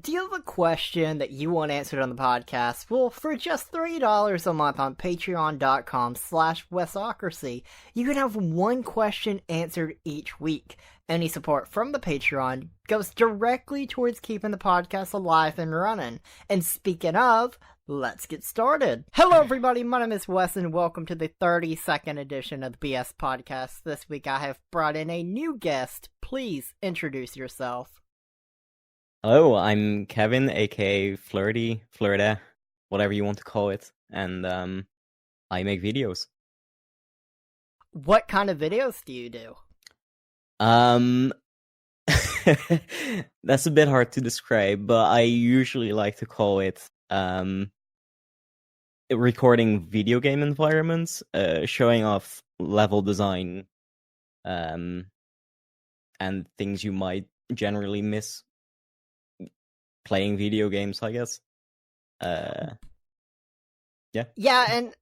Do you have a question that you want answered on the podcast? Well, for just $3 a month on patreon.com/Wesocracy, you can have one question answered each week. Any support from the Patreon goes directly towards keeping the podcast alive and running. And speaking of, let's get started. Hello, everybody. My name is Wes, and welcome to the 32nd edition of the BS Podcast. This week, I have brought in a new guest. Please introduce yourself. Hello, I'm Kevin, aka Flurdeh, whatever you want to call it, and I make videos. What kind of videos do you do? That's a bit hard to describe, but I usually like to call it recording video game environments, showing off level design, and things you might generally miss playing video games, I guess. Yeah. Yeah, and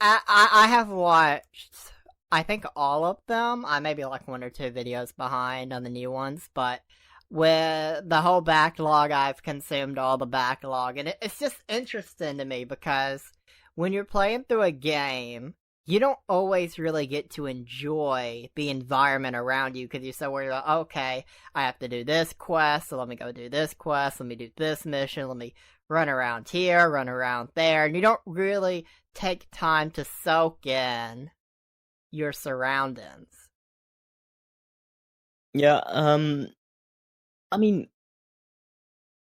I have watched, I think, all of them. I may be like one or two videos behind on the new ones, but with the whole backlog, I've consumed all the backlog, and it's just interesting to me because when you're playing through a game, you don't always really get to enjoy the environment around you because you're so worried about, okay, I have to do this quest, so let me go do this quest, let me do this mission, let me run around here, run around there, and you don't really take time to soak in your surroundings. Yeah, I mean,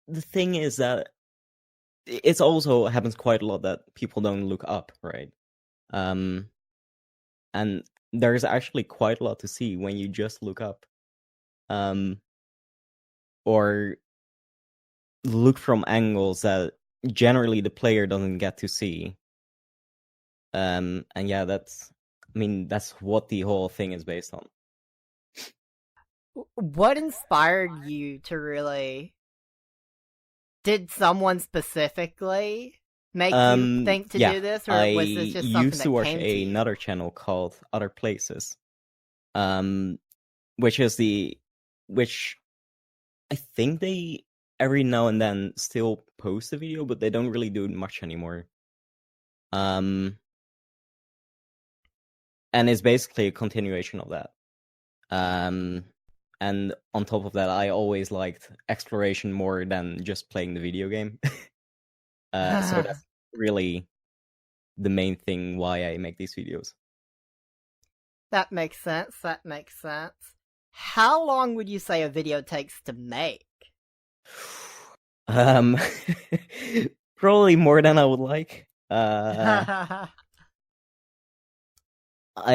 the thing is that it's also happens quite a lot that people don't look up, right? And there's actually quite a lot to see when you just look up. Or look from angles that generally the player doesn't get to see. And yeah, that's what the whole thing is based on. What inspired you to really... Did someone specifically make you think to do this, or was this just something used to watch came to you? another channel called Other Places, which I think they every now and then still post a video, but they don't really do it much anymore. And it's basically a continuation of that. And on top of that, I always liked exploration more than just playing the video game. So that's really the main thing why I make these videos. That makes sense. How long would you say a video takes to make? Probably more than I would like. I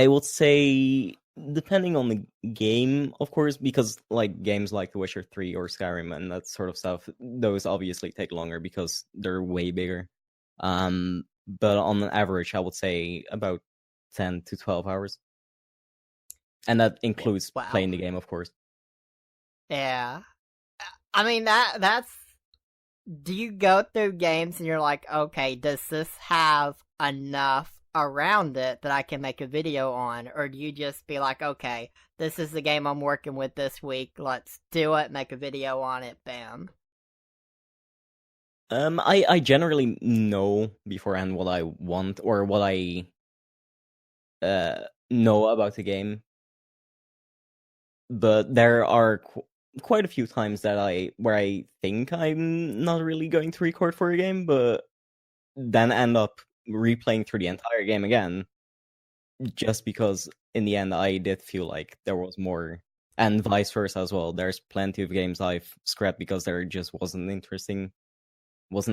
would say, depending on the game, of course, because like games like The Witcher 3 or Skyrim and that sort of stuff, those obviously take longer because they're way bigger. But on average, I would say about 10 to 12 hours. And that includes playing the game, of course. Yeah. I mean, that's... Do you go through games and you're like, okay, does this have enough around it that I can make a video on? Or do you just be like, okay, this is the game I'm working with this week, let's do it, make a video on it, bam. I generally know beforehand what I want or what I know about the game. But there are quite a few times that where I think I'm not really going to record for a game, but then end up replaying through the entire game again, just because in the end I did feel like there was more, and vice versa as well. There's plenty of games I've scrapped because there just wasn't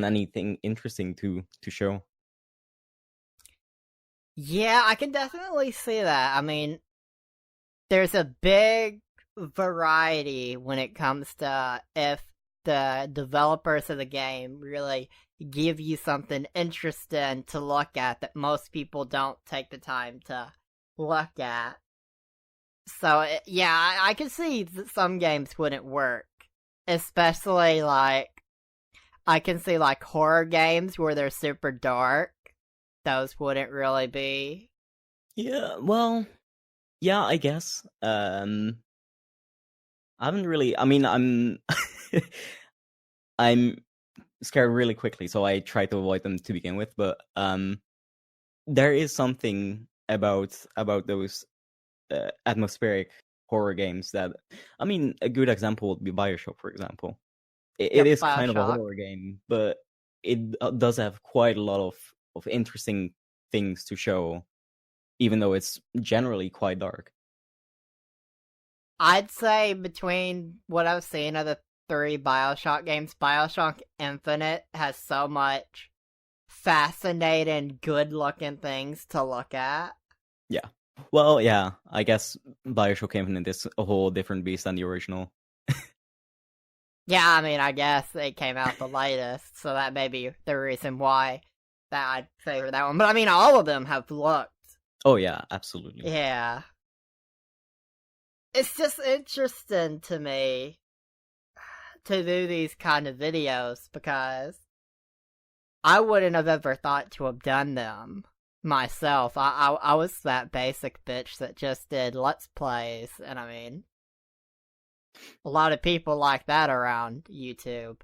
anything interesting to show. Yeah, I can definitely see that. I mean, there's a big variety when it comes to if the developers of the game really give you something interesting to look at that most people don't take the time to look at. So, yeah, I can see that some games wouldn't work. Especially, like, I can see, like, horror games where they're super dark. Those wouldn't really be. Yeah, well, yeah, I guess. I haven't really. I mean, I'm I'm scared really quickly, so I try to avoid them to begin with. But there is something about those atmospheric horror games that, I mean, a good example would be Bioshock, for example. It Yep, is kind of a Bioshock. horror game, but it does have quite a lot of interesting things to show, even though it's generally quite dark. I'd say between what I've seen of the three Bioshock games, Bioshock Infinite has so much fascinating, good-looking things to look at. Yeah. Well, yeah, I guess Bioshock Infinite is a whole different beast than the original. Yeah, I mean, I guess it came out the latest, so that may be the reason why that I'd favor that one. But I mean, all of them have looked. Oh yeah, absolutely. Yeah. It's just interesting to me to do these kind of videos because I wouldn't have ever thought to have done them myself. I was that basic bitch that just did Let's Plays, and I mean, a lot of people like that around YouTube.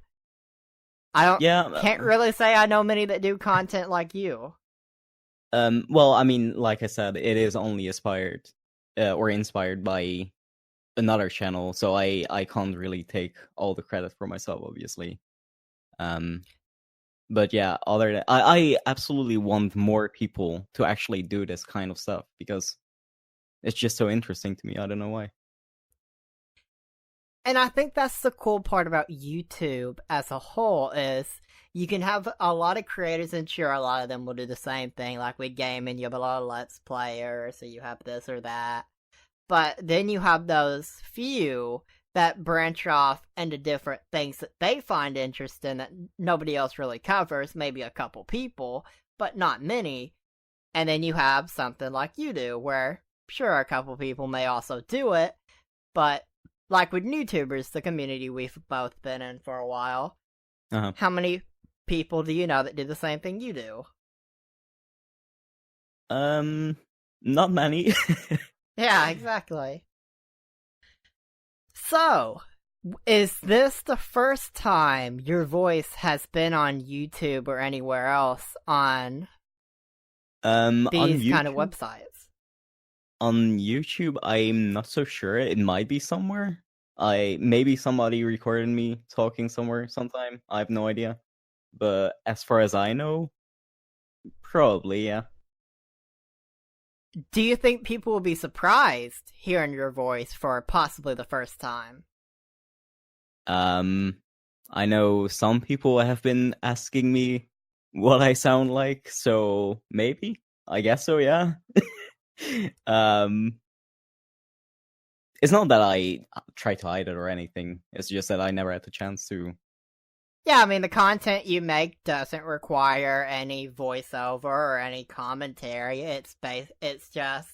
I don't Yeah. can't really say I know many that do content like you. Well, I mean, like I said, it is only inspired by another channel, so I can't really take all the credit for myself, obviously. But yeah, other than I absolutely want more people to actually do this kind of stuff because it's just so interesting to me. I don't know why. And I think that's the cool part about YouTube as a whole is you can have a lot of creators, and sure, a lot of them will do the same thing. Like with gaming, you have a lot of Let's Players, so you have this or that. But then you have those few that branch off into different things that they find interesting that nobody else really covers, maybe a couple people, but not many. And then you have something like you do, where sure, a couple people may also do it, but like with YouTubers, the community we've both been in for a while, how many people do you know that do the same thing you do? Not many. Yeah, exactly. So, is this the first time your voice has been on YouTube or anywhere else on On these kind of YouTube, websites? on YouTube, I'm not so sure. It might be somewhere. Maybe somebody recorded me talking somewhere sometime. I have no idea. But as far as I know, probably, yeah. Do you think people will be surprised hearing your voice for possibly the first time? I know some people have been asking me what I sound like, so maybe. I guess so, yeah. It's not that I try to hide it or anything. It's just that I never had the chance to. Yeah, I mean, the content you make doesn't require any voiceover or any commentary. It's just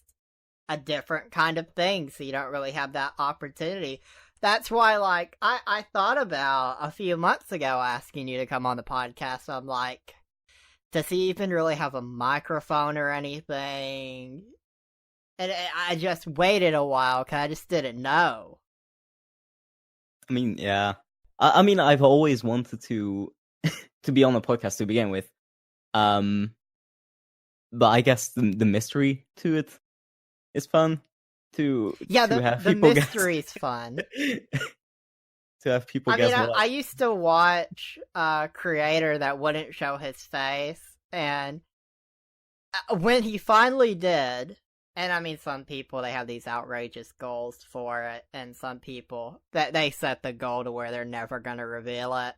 a different kind of thing, so you don't really have that opportunity. That's why, like, I thought about a few months ago asking you to come on the podcast. I'm like, does he even really have a microphone or anything? And I just waited a while because I just didn't know. I mean, yeah. I mean, I've always wanted to to be on a podcast to begin with. But I guess the mystery to it is fun. To have The people guess. mystery's fun. To have people I guess mean, what I used to watch a creator that wouldn't show his face, and when he finally did, and I mean, some people, they have these outrageous goals for it, and some people, that they set the goal to where they're never gonna reveal it.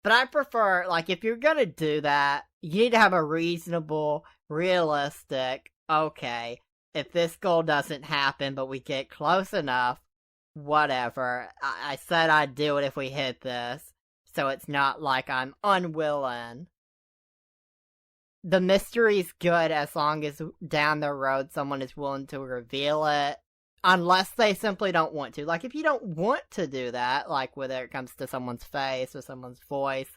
But I prefer, like, if you're gonna do that, you need to have a reasonable, realistic, okay, if this goal doesn't happen, but we get close enough, whatever. I said I'd do it if we hit this, so it's not like I'm unwilling. The mystery's good as long as down the road someone is willing to reveal it, unless they simply don't want to. Like, if you don't want to do that, like whether it comes to someone's face or someone's voice,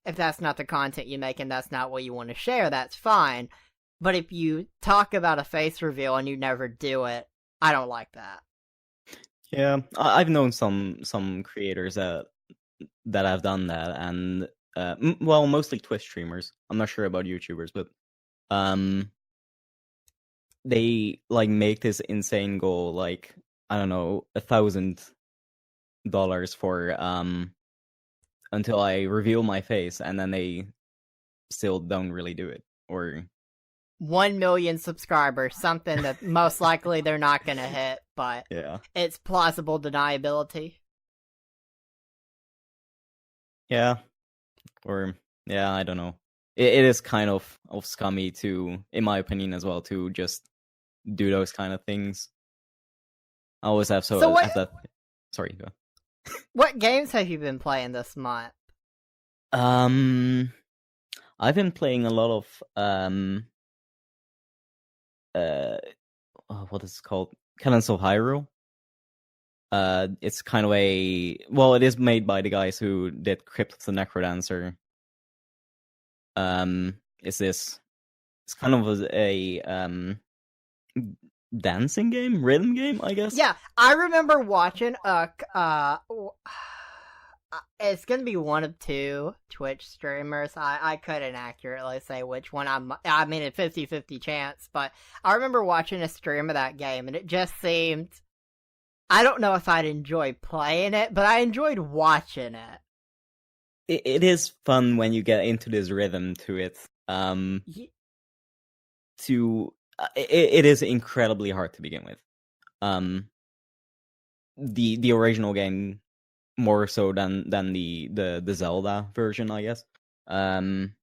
if that's not the content you make and that's not what you want to share, that's fine. But if you talk about a face reveal and you never do it, I don't like that. Yeah, I've known some creators that that have done that, and well, mostly Twitch streamers. I'm not sure about YouTubers, but they like make this insane goal, like I don't know, $1,000 for until I reveal my face, and then they still don't really do it, or 1 million subscribers, something that most likely they're not gonna hit, but yeah, it's plausible deniability. yeah, or yeah, I don't know. It is kind of scummy to, in my opinion, as well, to just do those kind of things. I always have have that. Sorry, go. What games have you been playing this month? I've been playing a lot of what is it called? Cannons of Hyrule. It's kind of it is made by the guys who did Crypt of the Necrodancer. It's kind of a dancing game, rhythm game, I guess. Yeah, I remember watching it's gonna be one of two Twitch streamers. I couldn't accurately say which one. I mean, a 50-50 chance, but I remember watching a stream of that game, and it just seemed. I don't know if I'd enjoy playing it, but I enjoyed watching it. It is fun when you get into this rhythm to it. It is incredibly hard to begin with. The original game more so than the Zelda version, I guess. But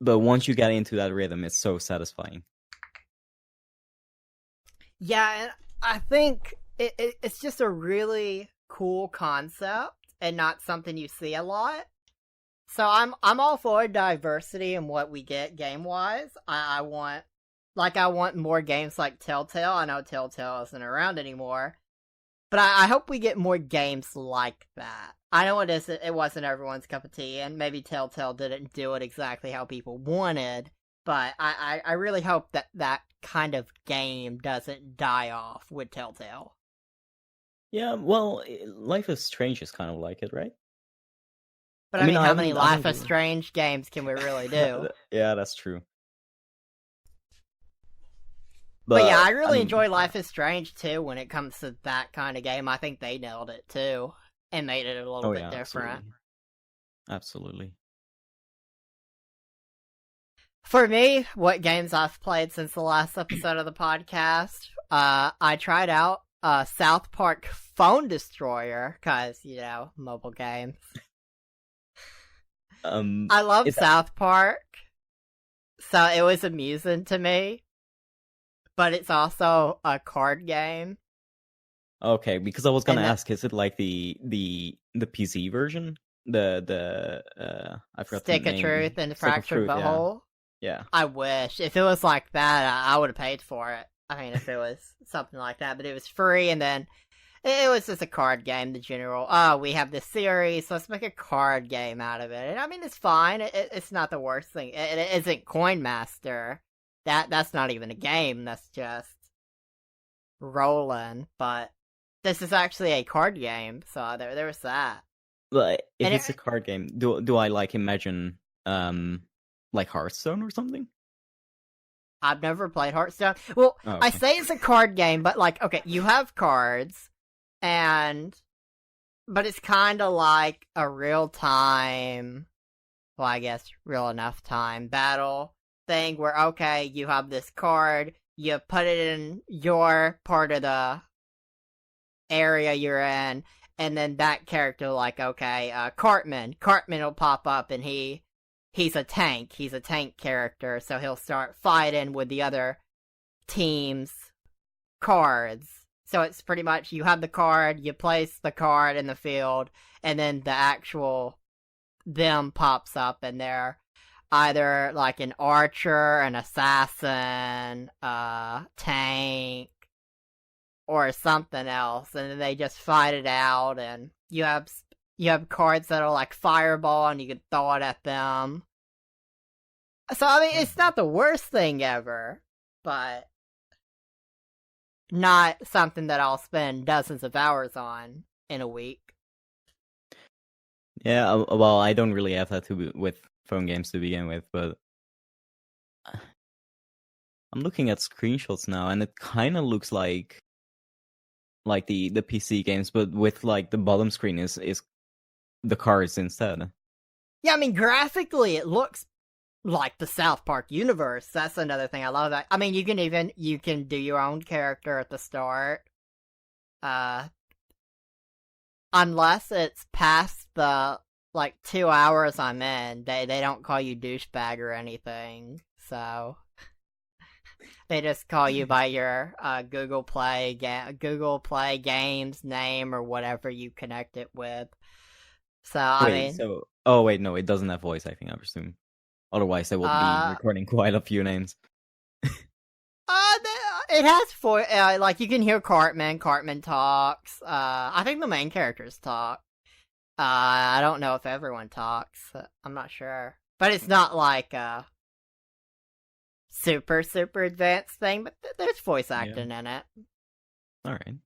once you get into that rhythm, it's so satisfying. Yeah, and I think it's just a really cool concept and not something you see a lot. So I'm all for diversity in what we get game wise. I want more games like Telltale. I know Telltale isn't around anymore, but I hope we get more games like that. I know it wasn't everyone's cup of tea, and maybe Telltale didn't do it exactly how people wanted, but I really hope that kind of game doesn't die off with Telltale. Yeah, well, Life is Strange is kind of like it, right? But I mean how many Life is Strange games can we really do? Yeah, that's true. But yeah, I really enjoy Life is Strange too when it comes to that kind of game. I think they nailed it too and made it a little bit different. Absolutely. For me, what games I've played since the last episode of the podcast, I tried out South Park Phone Destroyer, because, mobile games. I love South Park, so it was amusing to me. But it's also a card game. Okay, because I was gonna ask, is it like the PC version? I forgot Stick the of name. Truth and Fractured Butthole? Yeah. I wish. If it was like that, I would have paid for it. I mean, if it was something like that, but it was free, and then it was just a card game, the general, we have this series, so let's make a card game out of it. And I mean, it's fine. It's not the worst thing. It isn't Coin Master. That's not even a game. That's just rolling. But this is actually a card game, so there was that. But if it's a card game, do I imagine like Hearthstone or something? I've never played Hearthstone. Well, okay. I say it's a card game, but okay, you have cards, but it's kind of like a real-time, well, I guess real enough time battle thing where, okay, you have this card, you put it in your part of the area you're in, and then that character, Cartman will pop up, and he's a tank character, so he'll start fighting with the other team's cards. So it's pretty much, you have the card, you place the card in the field, and then the actual them pops up, and they're either like an archer, an assassin, tank, or something else, and then they just fight it out, and you have cards that are like fireball, and you can throw it at them. So, I mean, it's not the worst thing ever, but not something that I'll spend dozens of hours on in a week. Yeah, well, I don't really have that with phone games to begin with, but I'm looking at screenshots now, and it kind of looks like the PC games, but with like the bottom screen is the cars instead. Yeah, I mean, graphically, it looks like the South Park universe. That's another thing I love. That I mean, you can do your own character at the start, uh, unless it's past the like 2 hours I'm in. They don't call you douchebag or anything, so they just call you by your Google Play games name or whatever you connect it with. So I Wait, mean, so oh wait, no, it doesn't have voice acting, I presume. Otherwise, they would be uh, recording quite a few names. it has for like you can hear Cartman. Cartman talks. I think the main characters talk. I don't know if everyone talks. I'm not sure, but it's not like a super advanced thing. But there's voice Yeah. acting in it. All right.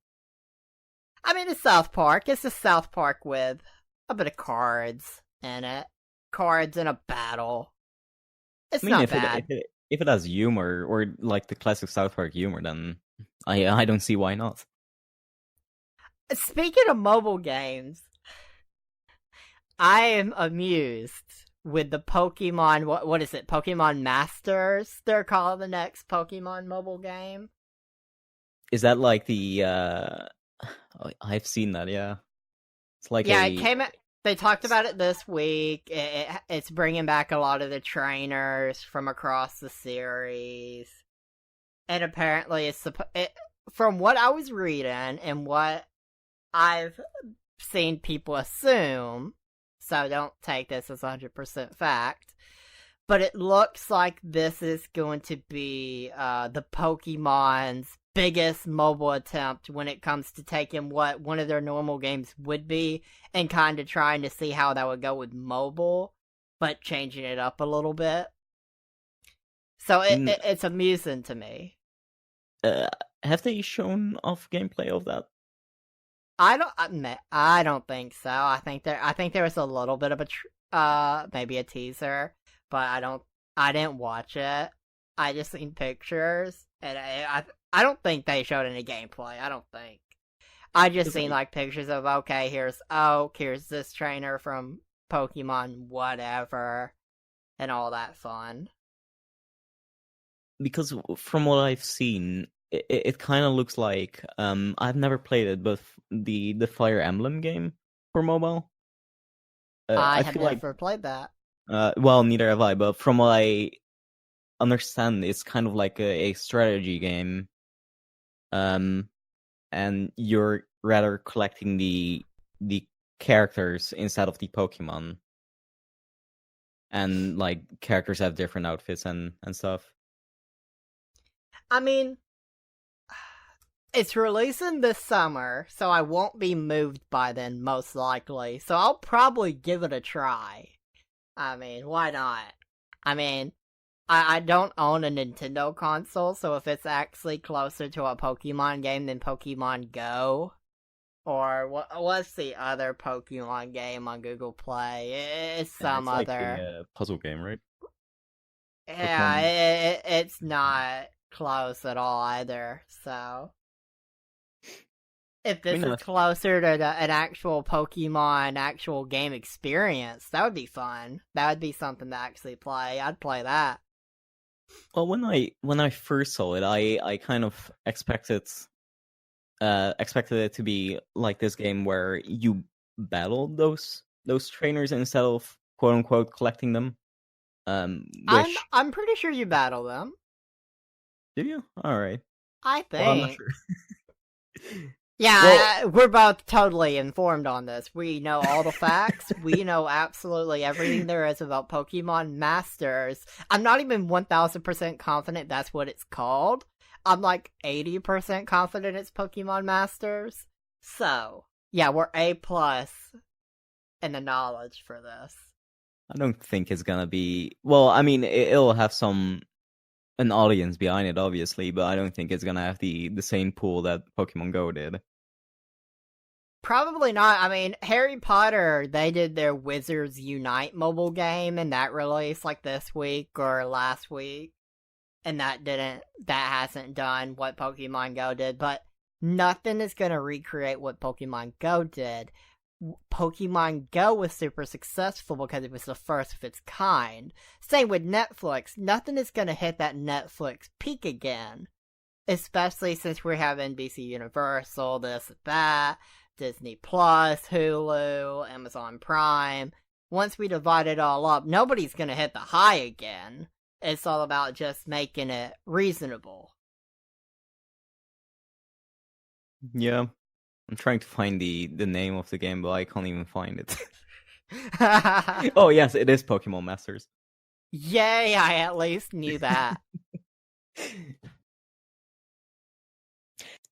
I mean, it's South Park. It's a South Park with a bit of cards in it. Cards in a battle. It's I mean, not if it bad. if it has humor or like the classic South Park humor, then I don't see why not. Speaking of mobile games, I am amused with the Pokemon. What is it? Pokemon Masters. They're calling the next Pokemon mobile game. Is that like the I've seen that, yeah. It's like Yeah, it a came. They talked about it this week. It's bringing back a lot of the trainers from across the series, and apparently from what I was reading and what I've seen people assume. So don't take this as 100% fact. But it looks like this is going to be the Pokemon's biggest mobile attempt when it comes to taking what one of their normal games would be and kind of trying to see how that would go with mobile, but changing it up a little bit. So n- it's amusing to me. uh, have they shown off gameplay of that? I don't think so. I think there was a little bit of maybe a teaser, but I didn't watch it. I just seen pictures, and I don't think they showed any gameplay. I don't think. I just Because seen like pictures of okay, here's Oak, here's this trainer from Pokemon whatever, and all that fun. from what I've seen, it kind of looks like I've never played it, but the Fire Emblem game for mobile. I I have feel like never played that. well, neither have I, but from what I understand, it's kind of like a strategy game. Um, and you're rather collecting the characters instead of the Pokemon, and like characters have different outfits and stuff. I mean, it's releasing this summer, so I won't be moved by then, most likely. So I'll probably give it a try. I mean, why not? I mean, I don't own a Nintendo console, so if it's actually closer to a Pokemon game than Pokemon Go, or what's the other Pokemon game on Google Play? It's Yeah, some it's like other. a puzzle game, right? Yeah, Pokemon. it's not close at all either, so. If I this mean, is closer to an actual Pokemon actual game experience, that would be fun. That would be something to actually play. I'd play that. well, when I first saw it, I kind of expected it to be like this game where you battle those trainers instead of quote unquote collecting them. Which I'm pretty sure you battle them. do you? All right. I Well, I'm not think. sure. Well, Yeah, we're both totally informed on this. We know all the facts. We know absolutely everything there is about Pokemon Masters. I'm not even 1000% confident that's what it's called. I'm like 80% confident it's Pokemon Masters. So, yeah, we're A plus in the knowledge for this. I don't think it's gonna be. Well, I mean, it'll have an audience behind it, obviously, but I don't think it's gonna have the same pool that Pokemon Go did. Probably not. I mean, Harry Potter, they did their Wizards Unite mobile game, and that released like this week or last week. And that hasn't done what Pokemon Go did, but nothing is going to recreate what Pokemon Go did. Pokemon Go was super successful because it was the first of its kind. Same with Netflix. Nothing is going to hit that Netflix peak again. Especially since we have NBC Universal, this, that, Disney Plus, Hulu, Amazon Prime. Once we divide it all up, nobody's going to hit the high again. It's all about just making it reasonable. Yeah. I'm trying to find the name of the game, but I can't even find it. Oh, yes, it is Pokémon Masters. Yay, I at least knew that.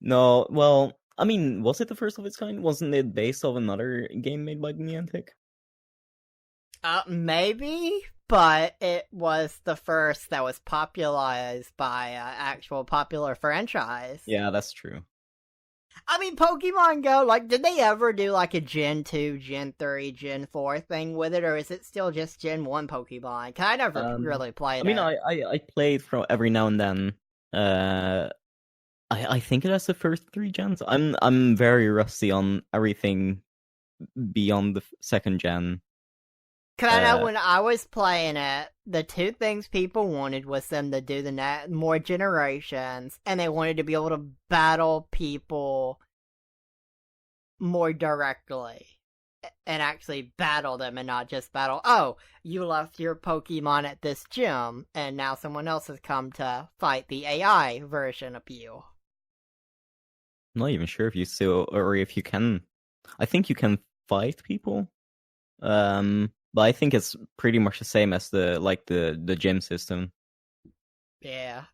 No, well, I mean, was it the first of its kind? Wasn't it based off another game made by Niantic? Maybe, but it was the first that was popularized by an actual popular franchise. Yeah, that's true. I mean, Pokemon Go, like, did they ever do, like, a Gen 2, Gen 3, Gen 4 thing with it, or is it still just Gen 1 Pokemon? 'Cause I never really played it. I mean, I played from every now and then. I think it has the first 3 gens. I'm very rusty on everything beyond the second gen. Cause I know when I was playing it, the two things people wanted was them to do the more generations, and they wanted to be able to battle people more directly. And actually battle them and not just battle, oh, you left your Pokemon at this gym, and now someone else has come to fight the AI version of you. I'm not even sure if you still, or if you can. I think you can fight people. But I think it's pretty much the same as the gym system. Yeah.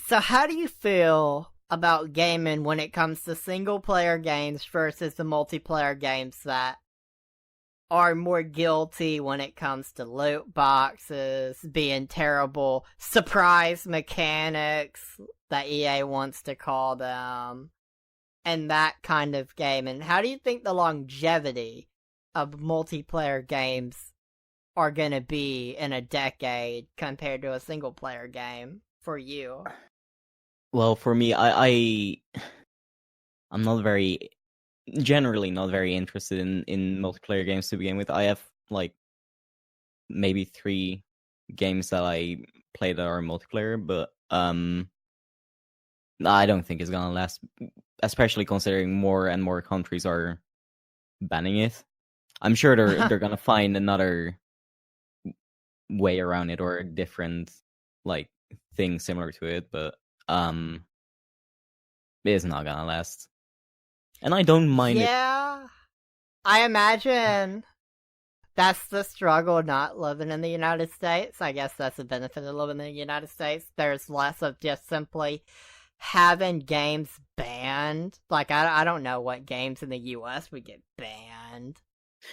So how do you feel about gaming when it comes to single-player games versus the multiplayer games that are more guilty when it comes to loot boxes, being terrible surprise mechanics that EA wants to call them, and that kind of game? And how do you think the longevity of multiplayer games are going to be in a decade compared to a single-player game for you? Well, for me, I'm generally not very interested in multiplayer games to begin with. I have like maybe 3 games that I play that are multiplayer, but I don't think it's gonna last, especially considering more and more countries are banning it. I'm sure they're gonna find another way around it or a different like thing similar to it, but it's not gonna last. And I don't mind it. Yeah, I imagine that's the struggle not living in the United States. I guess that's the benefit of living in the United States. There's less of just simply having games banned. Like, I don't know what games in the US would get banned.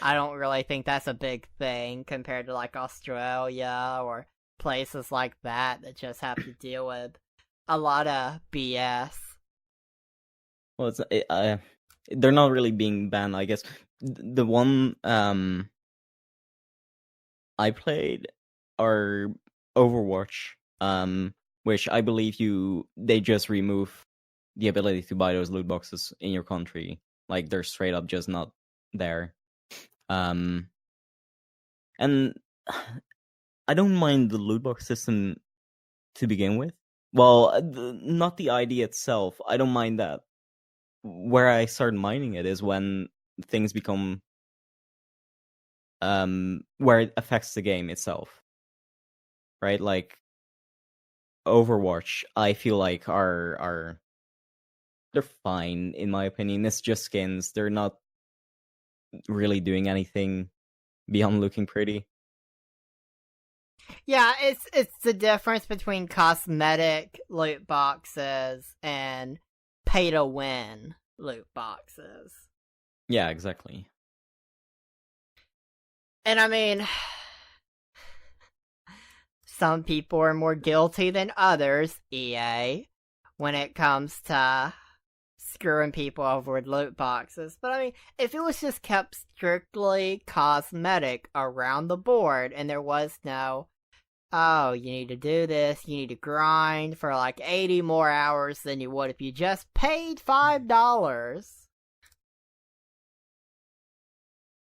I don't really think that's a big thing compared to, like, Australia or places like that just have to deal with a lot of BS. Well, they're not really being banned, I guess. The one I played are Overwatch, which I believe they just remove the ability to buy those loot boxes in your country. Like, they're straight up just not there. And I don't mind the loot box system to begin with. Well, not the idea itself. I don't mind that. Where I start minding it is when things become where it affects the game itself, right? Like Overwatch, I feel like they're fine in my opinion. It's just skins. They're not really doing anything beyond looking pretty. Yeah, it's the difference between cosmetic loot boxes and pay to win loot boxes. Yeah, exactly. And I mean, some people are more guilty than others, EA, when it comes to screwing people over with loot boxes. But I mean, if it was just kept strictly cosmetic around the board and there was no, oh, you need to do this, you need to grind for like 80 more hours than you would if you just paid $5.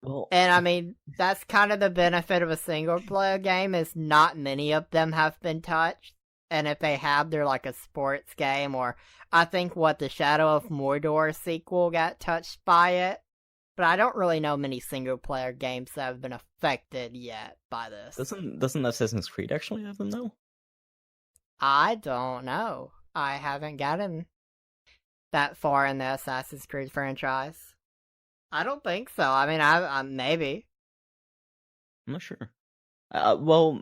Well, And I mean, that's kind of the benefit of a single player game is not many of them have been touched. And if they have, they're like a sports game, or I think what the Shadow of Mordor sequel got touched by it. But I don't really know many single player games that have been affected yet by this. doesn't Assassin's Creed actually have them now? I don't know. I haven't gotten that far in the Assassin's Creed franchise. I don't think so. I mean, I maybe. I'm not sure. Well,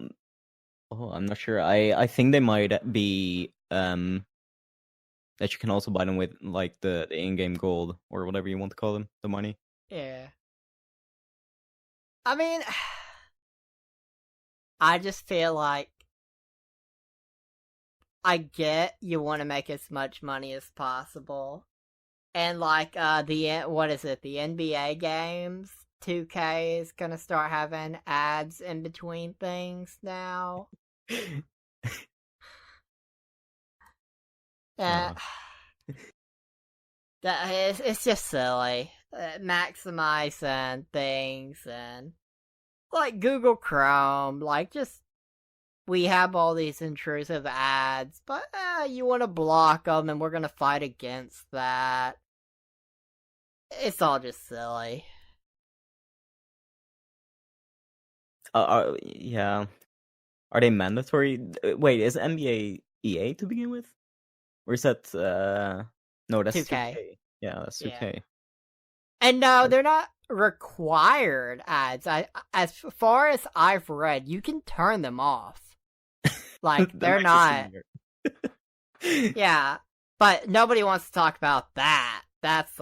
I'm not sure. I think they might be that you can also buy them with like the in-game gold or whatever you want to call them, the money. Yeah. I mean, I just feel like I get you want to make as much money as possible. And like what is it? The NBA games 2K is going to start having ads in between things now. Uh, It's just silly. Maximizing things and like Google Chrome, like just we have all these intrusive ads, but you want to block them, and we're gonna fight against that. It's all just silly. Yeah. Are they mandatory? Wait, is NBA EA to begin with? Or is that no, that's 2K. 2K. Yeah, that's 2K. Yeah. And no, they're not required ads. As far as I've read, you can turn them off. Like they're not. Yeah, but nobody wants to talk about that. That's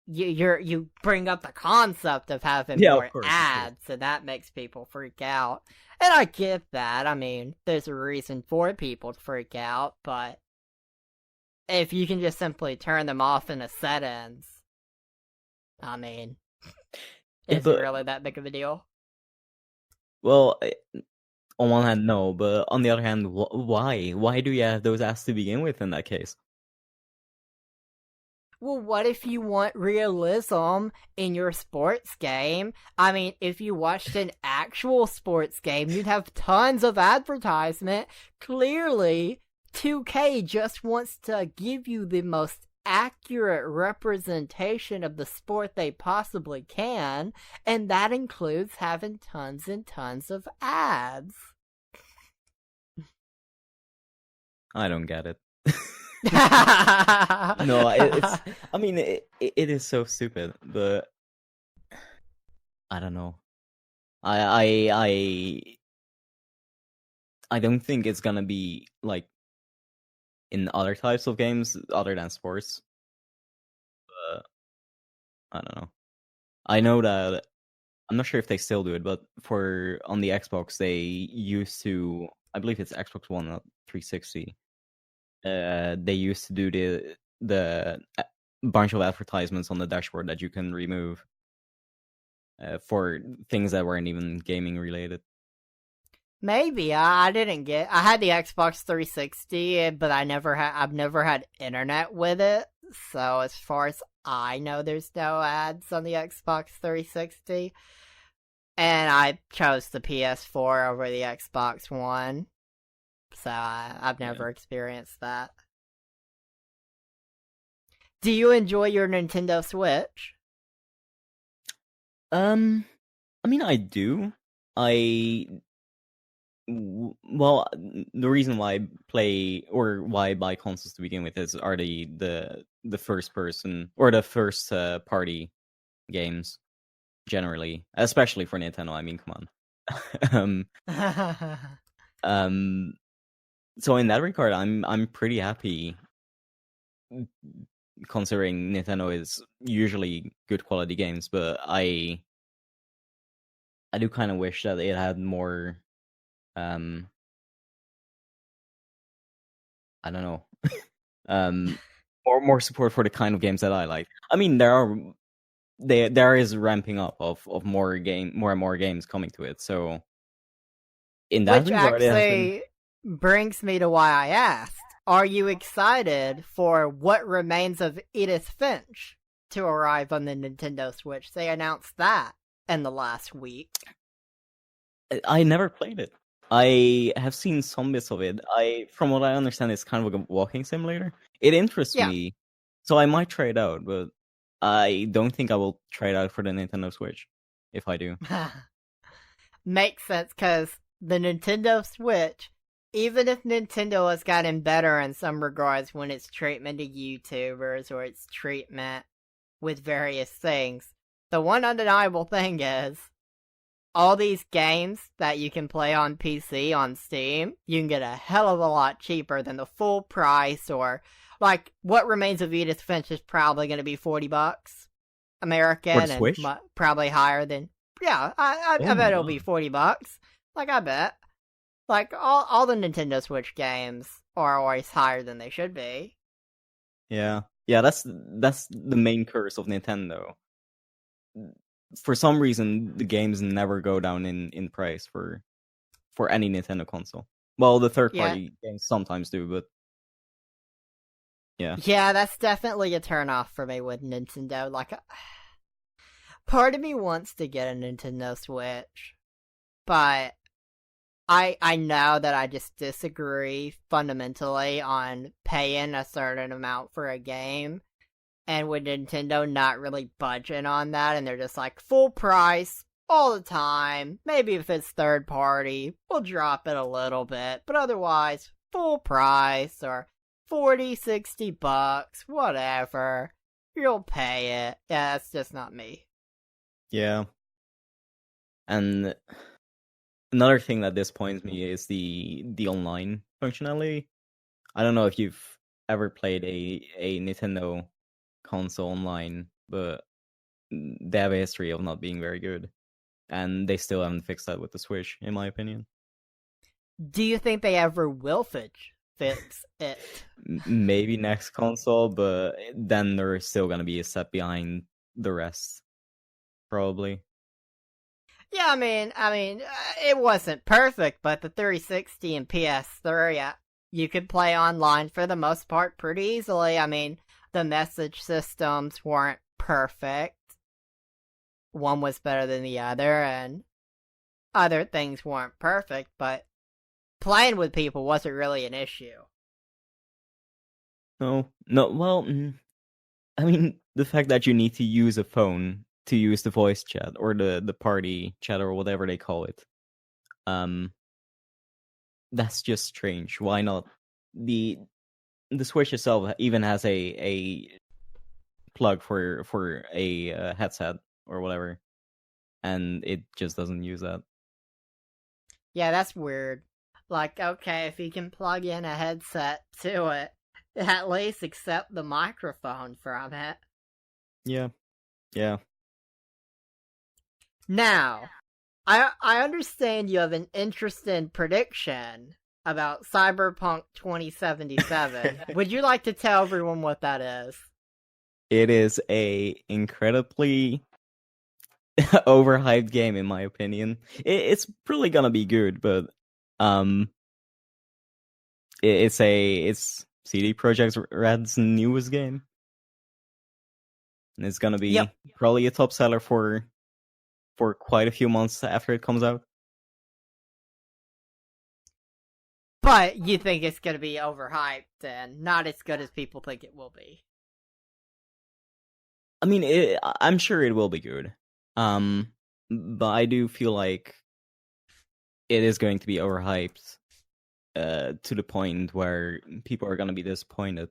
you bring up the concept of having more ads, and that makes people freak out. And I get that. I mean, there's a reason for people to freak out, but if you can just simply turn them off in the settings, I mean, is it really that big of a deal? Well, on one hand, no, but on the other hand, why? Why do you have those ads to begin with in that case? Well, what if you want realism in your sports game? I mean, if you watched an actual sports game, you'd have tons of advertisement. Clearly, 2K just wants to give you the most accurate representation of the sport they possibly can, and that includes having tons and tons of ads. I don't get it. No, it's. I mean, it is so stupid, but I don't know. I don't think it's gonna be like in other types of games other than sports. But I don't know. I know that I'm not sure if they still do it, but on the Xbox they used to. I believe it's Xbox One, not 360. They used to do the bunch of advertisements on the dashboard that you can remove for things that weren't even gaming related. Maybe I didn't get. I had the Xbox 360, but I've never had internet with it. So as far as I know, there's no ads on the Xbox 360, and I chose the PS4 over the Xbox One. So I've never experienced that. Do you enjoy your Nintendo Switch? I mean, I do. Well, the reason why I play or why I buy consoles to begin with are the first person or the first party games generally, especially for Nintendo. I mean, come on. So in that regard, I'm pretty happy, considering Nintendo is usually good quality games, but I do kind of wish that it had more. I don't know. more support for the kind of games that I like. I mean, there is ramping up of more and more games coming to it. So in that Which regard, it has been. actually brings me to why I asked. Are you excited for What Remains of Edith Finch to arrive on the Nintendo Switch? They announced that in the last week. I never played it. I have seen some bits of it. From what I understand, it's kind of like a walking simulator. It interests Yeah. me, so I might try it out. But I don't think I will try it out for the Nintendo Switch. If I do, Makes sense, because the Nintendo Switch, even if Nintendo has gotten better in some regards when its treatment of YouTubers or its treatment with various things, the one undeniable thing is all these games that you can play on PC on Steam, you can get a hell of a lot cheaper than the full price, or like What Remains of Edith Finch is probably going to be $40 for the American and Switch. probably higher than. Yeah, I Oh my bet it'll be god! $40. Like, I bet. Like, all the Nintendo Switch games are always higher than they should be. Yeah, yeah. That's the main curse of Nintendo. For some reason, the games never go down in price for any Nintendo console. Well, the third Yeah. party games sometimes do, but yeah. Yeah, that's definitely a turnoff for me with Nintendo. Like, part of me wants to get a Nintendo Switch, but I know that I just disagree fundamentally on paying a certain amount for a game, and with Nintendo not really budging on that, and they're just like full price all the time. Maybe if it's third party, we'll drop it a little bit, but otherwise full price, or 40, $60, whatever. You'll pay it. Yeah, that's just not me. Yeah. And another thing that disappoints me is the online functionality. I don't know if you've ever played a Nintendo console online, but they have a history of not being very good. And they still haven't fixed that with the Switch, in my opinion. Do you think they ever will fix it? Maybe next console, but then they're still gonna be a step behind the rest, probably. Yeah, it wasn't perfect, but the 360 and PS3, you could play online for the most part pretty easily. I mean, the message systems weren't perfect. One was better than the other, and other things weren't perfect, but playing with people wasn't really an issue. No, no. Well, I mean, the fact that you need to use a phone to use the voice chat or the party chat or whatever they call it, um, that's just strange. Why not? The Switch itself even has a plug for a headset or whatever, and it just doesn't use that. Yeah, that's weird. Like, okay, if you can plug in a headset to it, at least accept the microphone from it. Yeah, yeah. Now, I understand you have an interesting prediction about Cyberpunk 2077. Would you like to tell everyone what that is? It is a incredibly overhyped game, in my opinion. It's probably gonna be good, but um, it's CD Projekt Red's newest game, and it's gonna be probably a top seller for quite a few months after it comes out. But you think it's going to be overhyped and not as good as people think it will be. I mean, I'm sure it will be good. But I do feel like it is going to be overhyped to the point where people are going to be disappointed.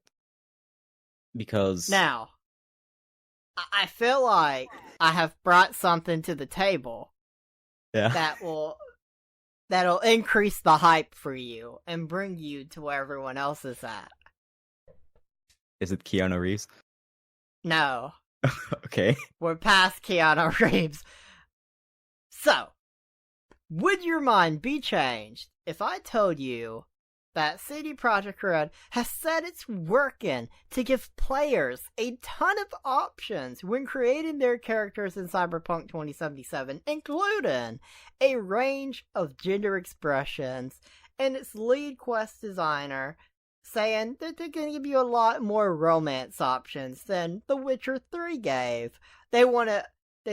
Because now, I feel like I have brought something to the table that'll increase the hype for you and bring you to where everyone else is at. Is it Keanu Reeves? No. Okay. We're past Keanu Reeves. So, would your mind be changed if I told you that CD Projekt Red has said it's working to give players a ton of options when creating their characters in Cyberpunk 2077, including a range of gender expressions, and its lead quest designer saying that they're going to give you a lot more romance options than The Witcher 3 gave. They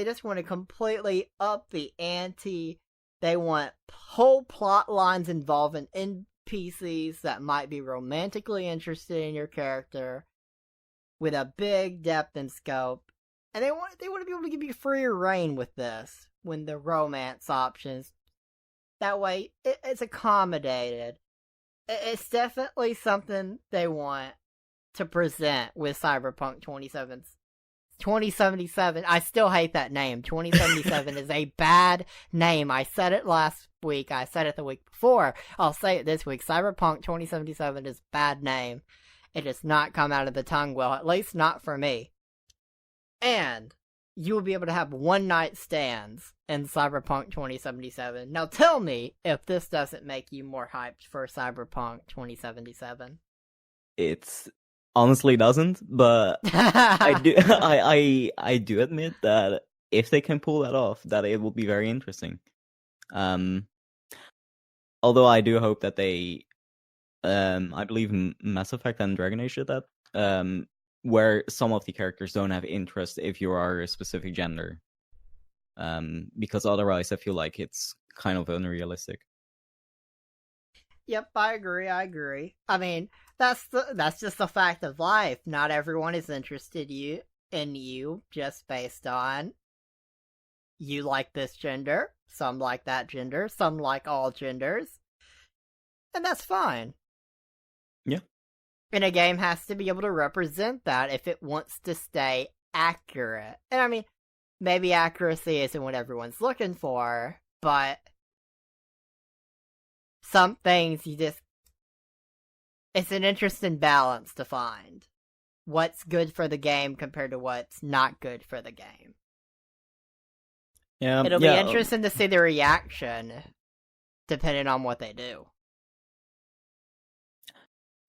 just want to completely up the ante. They want whole plot lines involving NPCs that might be romantically interested in your character with a big depth and scope. And they want to be able to give you freer reign with this when the romance options. That way, it's accommodated. It's definitely something they want to present with Cyberpunk 2077. I still hate that name. 2077 is a bad name. I said it last week. I said it the week before. I'll say it this week. Cyberpunk 2077 is a bad name. It does not come out of the tongue well, at least not for me. And you will be able to have one-night stands in Cyberpunk 2077. Now tell me if this doesn't make you more hyped for Cyberpunk 2077. It's honestly doesn't, but I do I do admit that if they can pull that off, that it will be very interesting. Although I do hope that they I believe Mass Effect and Dragon Age did that. Where some of the characters don't have interest if you are a specific gender. Because otherwise I feel like it's kind of unrealistic. Yep, I agree. I mean, that's just the fact of life. Not everyone is interested in you just based on you like this gender, some like that gender, some like all genders. And that's fine. Yeah. And a game has to be able to represent that if it wants to stay accurate. And I mean, maybe accuracy isn't what everyone's looking for, but some things it's an interesting balance to find. What's good for the game compared to what's not good for the game. Yeah, It'll be interesting to see the reaction depending on what they do.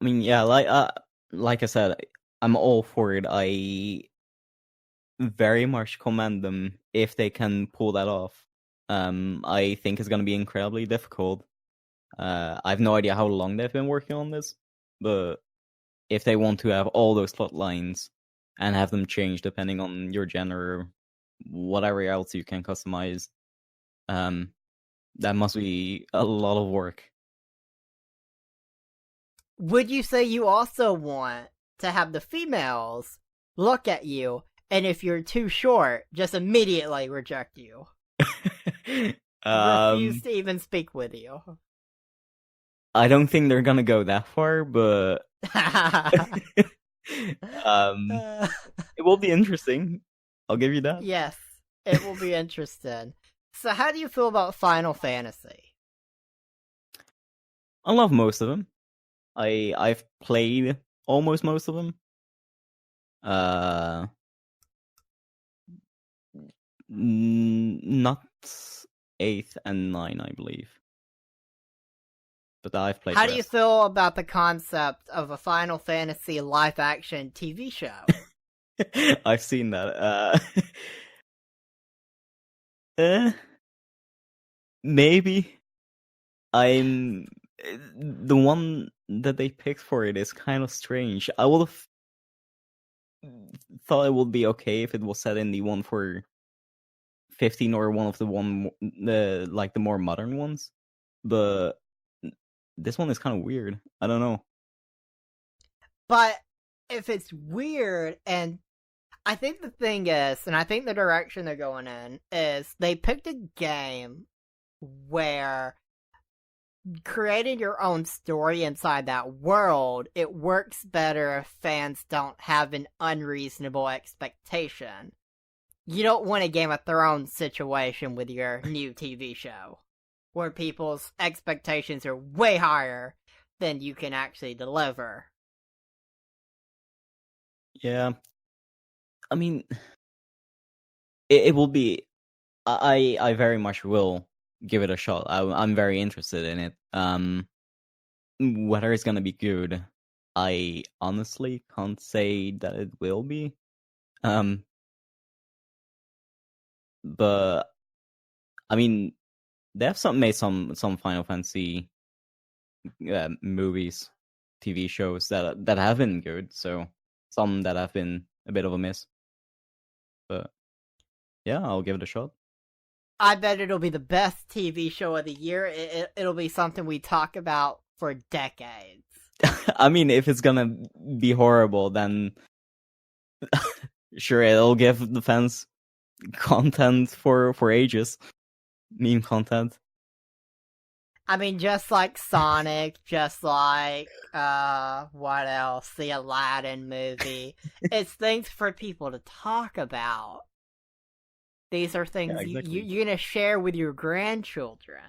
I mean, yeah, like I said, I'm all for it. I very much commend them if they can pull that off. I think it's going to be incredibly difficult. I have no idea how long they've been working on this, but if they want to have all those plot lines and have them change depending on your gender or whatever else you can customize, that must be a lot of work. Would you say you also want to have the females look at you, and if you're too short, just immediately reject you? Refuse to even speak with you? I don't think they're gonna go that far, but it will be interesting. I'll give you that. Yes, it will be interesting. So how do you feel about Final Fantasy? I love most of them. I've played almost most of them. Not 8 and 9, I believe. But I've played. How do you feel about the concept of a Final Fantasy live-action TV show? I've seen that. Maybe. The one that they picked for it is kind of strange. I would have thought it would be okay if it was set in the one for 15 or one of the more modern ones, but this one is kind of weird. I don't know. But if it's weird, and I think the thing is, and I think the direction they're going in is they picked a game where creating your own story inside that world, it works better if fans don't have an unreasonable expectation. You don't want a Game of Thrones situation with your new TV show, where people's expectations are way higher than you can actually deliver. Yeah. I mean, it will be... I very much will give it a shot. I'm very interested in it. whether it's gonna be good, I honestly can't say that it will be. But I mean, they have made some Final Fantasy movies, TV shows that have been good. So some that have been a bit of a miss. But yeah, I'll give it a shot. I bet it'll be the best TV show of the year. It'll be something we talk about for decades. I mean, if it's gonna be horrible, then sure, it'll give the fans content for ages. Meme content. I mean, just like Sonic, just like, what else? The Aladdin movie. It's things for people to talk about. These are things exactly. you're gonna share with your grandchildren.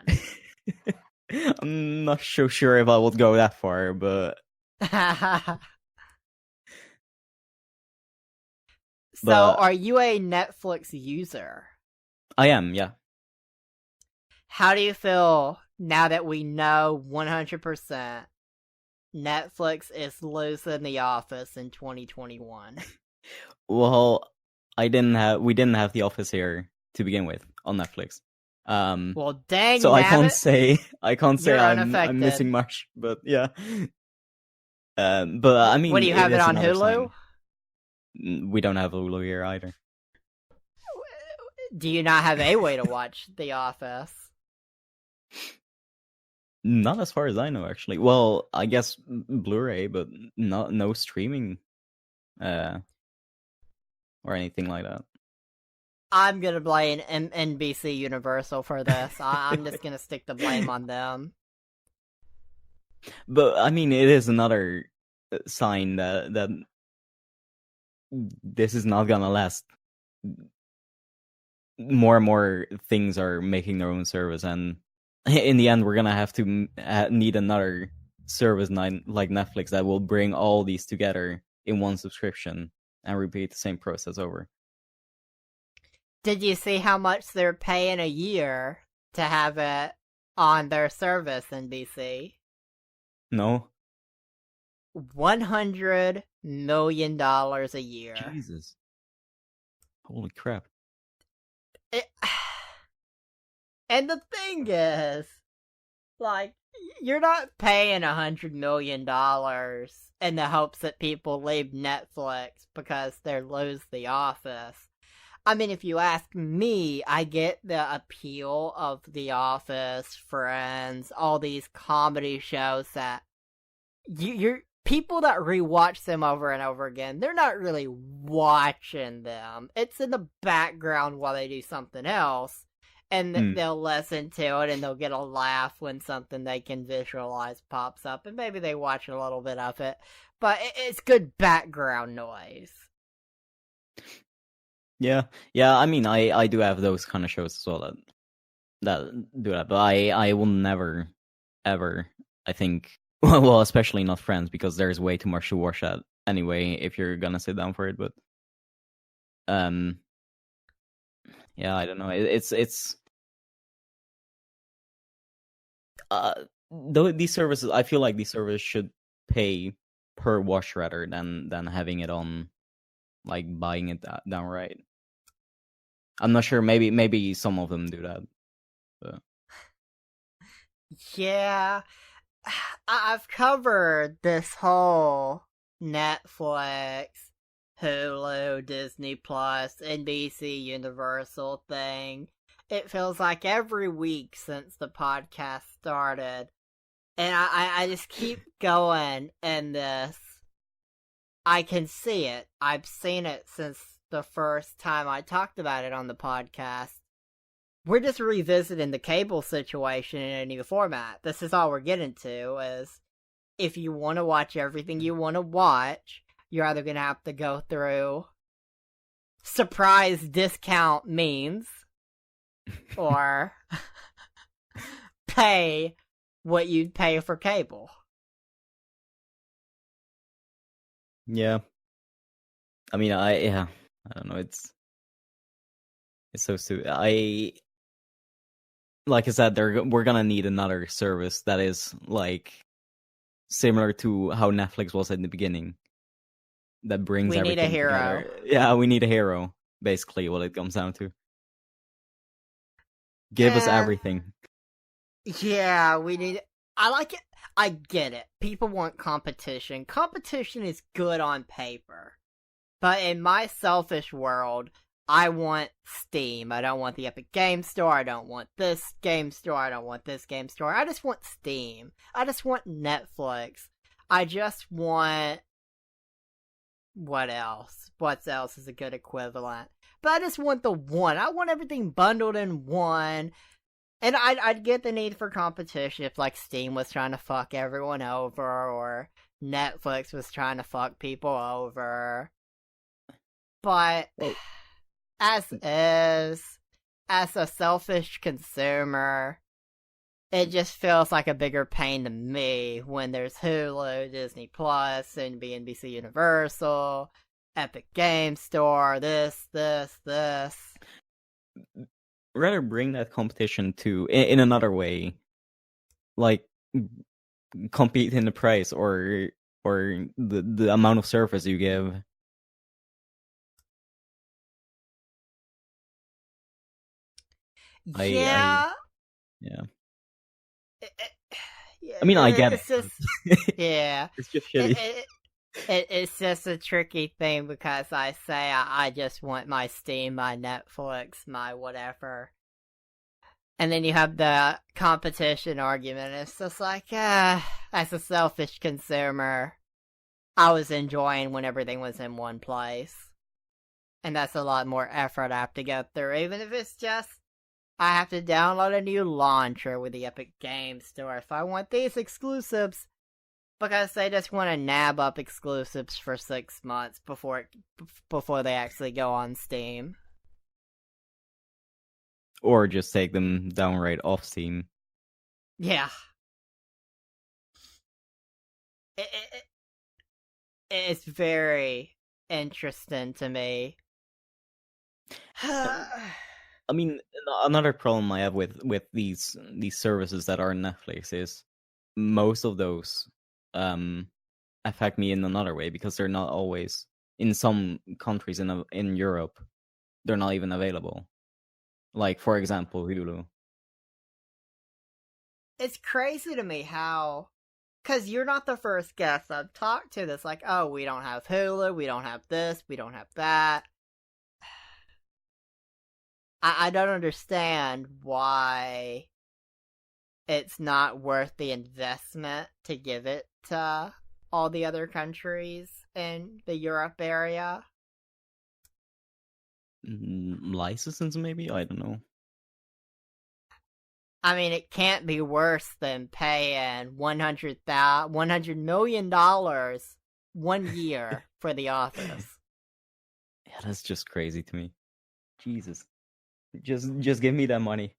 I'm not so sure if I would go that far, but... So, are you a Netflix user? I am, yeah. How do you feel now that we know 100% Netflix is losing The Office in 2021? Well, we didn't have The Office here to begin with on Netflix. Well, dang, so I can't say I'm missing much, but yeah. But I mean, what do you have it on Hulu? We don't have Hulu here either. Do you not have a way to watch The Office? Not as far as I know, actually. Well, I guess Blu-ray, but no streaming, or anything like that. I'm gonna blame NBC Universal for this. I'm just gonna stick the blame on them. But I mean, it is another sign that this is not gonna last. More and more things are making their own service, and in the end, we're gonna have to need another service like Netflix that will bring all these together in one subscription and repeat the same process over. Did you see how much they're paying a year to have it on their service, NBC? No. $100 million a year. Jesus. Holy crap. And the thing is, like, you're not paying $100 million in the hopes that people leave Netflix because they lose The Office. I mean, if you ask me, I get the appeal of The Office, Friends, all these comedy shows that you're people that rewatch them over and over again, they're not really watching them. It's in the background while they do something else, and they'll listen to it and they'll get a laugh when something they can visualize pops up, and maybe they watch a little bit of it, but it's good background noise. Yeah, I mean, I do have those kind of shows as well that do that, but I will never, ever, I think, well, especially not Friends, because there's way too much to watch at anyway if you're gonna sit down for it, but yeah, I don't know, it's though these services, I feel like these services should pay per watch rather than having it on, like, buying it downright. I'm not sure. Maybe some of them do that. But... Yeah, I've covered this whole Netflix, Hulu, Disney Plus, NBC Universal thing. It feels like every week since the podcast started, and I just keep going in this. I can see it. I've seen it since the first time I talked about it on the podcast. We're just revisiting the cable situation in a new format. This is all we're getting to, is if you want to watch everything you want to watch, you're either going to have to go through surprise discount means, or pay what you'd pay for cable. Yeah. I mean, I don't know. It's so stupid. Like I said, we're gonna need another service that is like similar to how Netflix was in the beginning. That brings We need a everything hero. together. Yeah, we need a hero. Basically, what it comes down to. Give us And everything. yeah, we need. I like it. I get it. People want competition. Competition is good on paper. But in my selfish world, I want Steam. I don't want the Epic Game Store. I don't want this game store. I don't want this game store. I just want Steam. I just want Netflix. I just want. What else? What else is a good equivalent? But I just want the one. I want everything bundled in one. And I'd get the need for competition if, like, Steam was trying to fuck everyone over, or Netflix was trying to fuck people over. But Well, as is, as a selfish consumer, it just feels like a bigger pain to me when there's Hulu, Disney Plus, soon to be NBC Universal, Epic Game Store, this. rather bring that competition to in another way, like compete in the price or the amount of service you give. I Yeah. yeah. Yeah, I mean, I get it's just it. yeah. It's just shitty. It's just a tricky thing because I say I just want my Steam, my Netflix, my whatever. And then you have the competition argument. It's just like, as a selfish consumer, I was enjoying when everything was in one place. And that's a lot more effort I have to go through, even if it's just I have to download a new launcher with the Epic Game Store if I want these exclusives, because they just want to nab up exclusives for 6 months before they actually go on Steam. Or just take them downright off Steam. Yeah. It's very interesting to me. I mean, another problem I have with these services that are Netflix is most of those affect me in another way, because they're not always, in some countries in Europe, they're not even available. Like, for example, Hulu. It's crazy to me how, because you're not the first guest I've talked to that's like, oh, we don't have Hulu, we don't have this, we don't have that. I don't understand why it's not worth the investment to give it to all the other countries in the Europe area. Licenses, maybe? I don't know. I mean, it can't be worse than paying $100 million 1 year for The Office. Yeah, that's just crazy to me. Jesus. Just give me that money.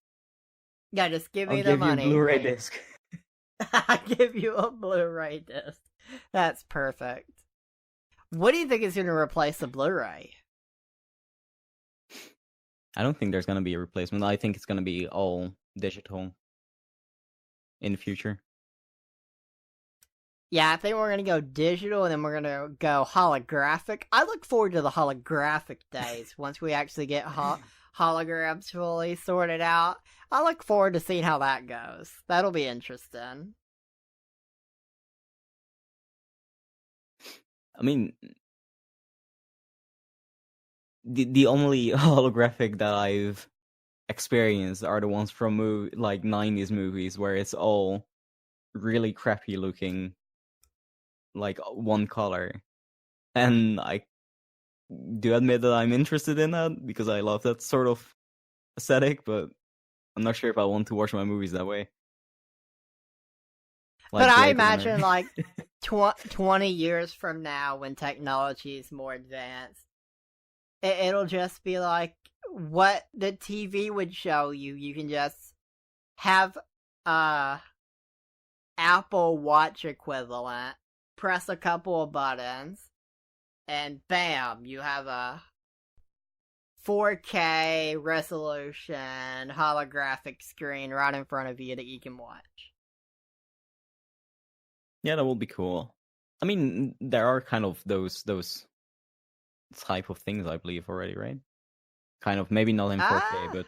Yeah, just give I'll me the give money. you a Blu-ray disc. I give you a Blu-ray disc. That's perfect. What do you think is going to replace a Blu-ray? I don't think there's going to be a replacement. I think it's going to be all digital in the future. Yeah, I think we're going to go digital and then we're going to go holographic. I look forward to the holographic days once we actually get holograms fully sorted out. I look forward to seeing how that goes. That'll be interesting. I mean, the only holographic that I've experienced are the ones from like 90s movies where it's all really crappy looking, like one color. And I do admit that I'm interested in that because I love that sort of aesthetic, but I'm not sure if I want to watch my movies that way. But Like I Blade imagine, Runner. like, 20 years from now, when technology is more advanced, it'll just be like what the TV would show you. You can just have a Apple Watch equivalent, press a couple of buttons, and bam, you have a 4K resolution holographic screen right in front of you that you can watch. Yeah, that would be cool. I mean, there are kind of those type of things, I believe, already, right? Kind of, maybe not in 4K, Ah, but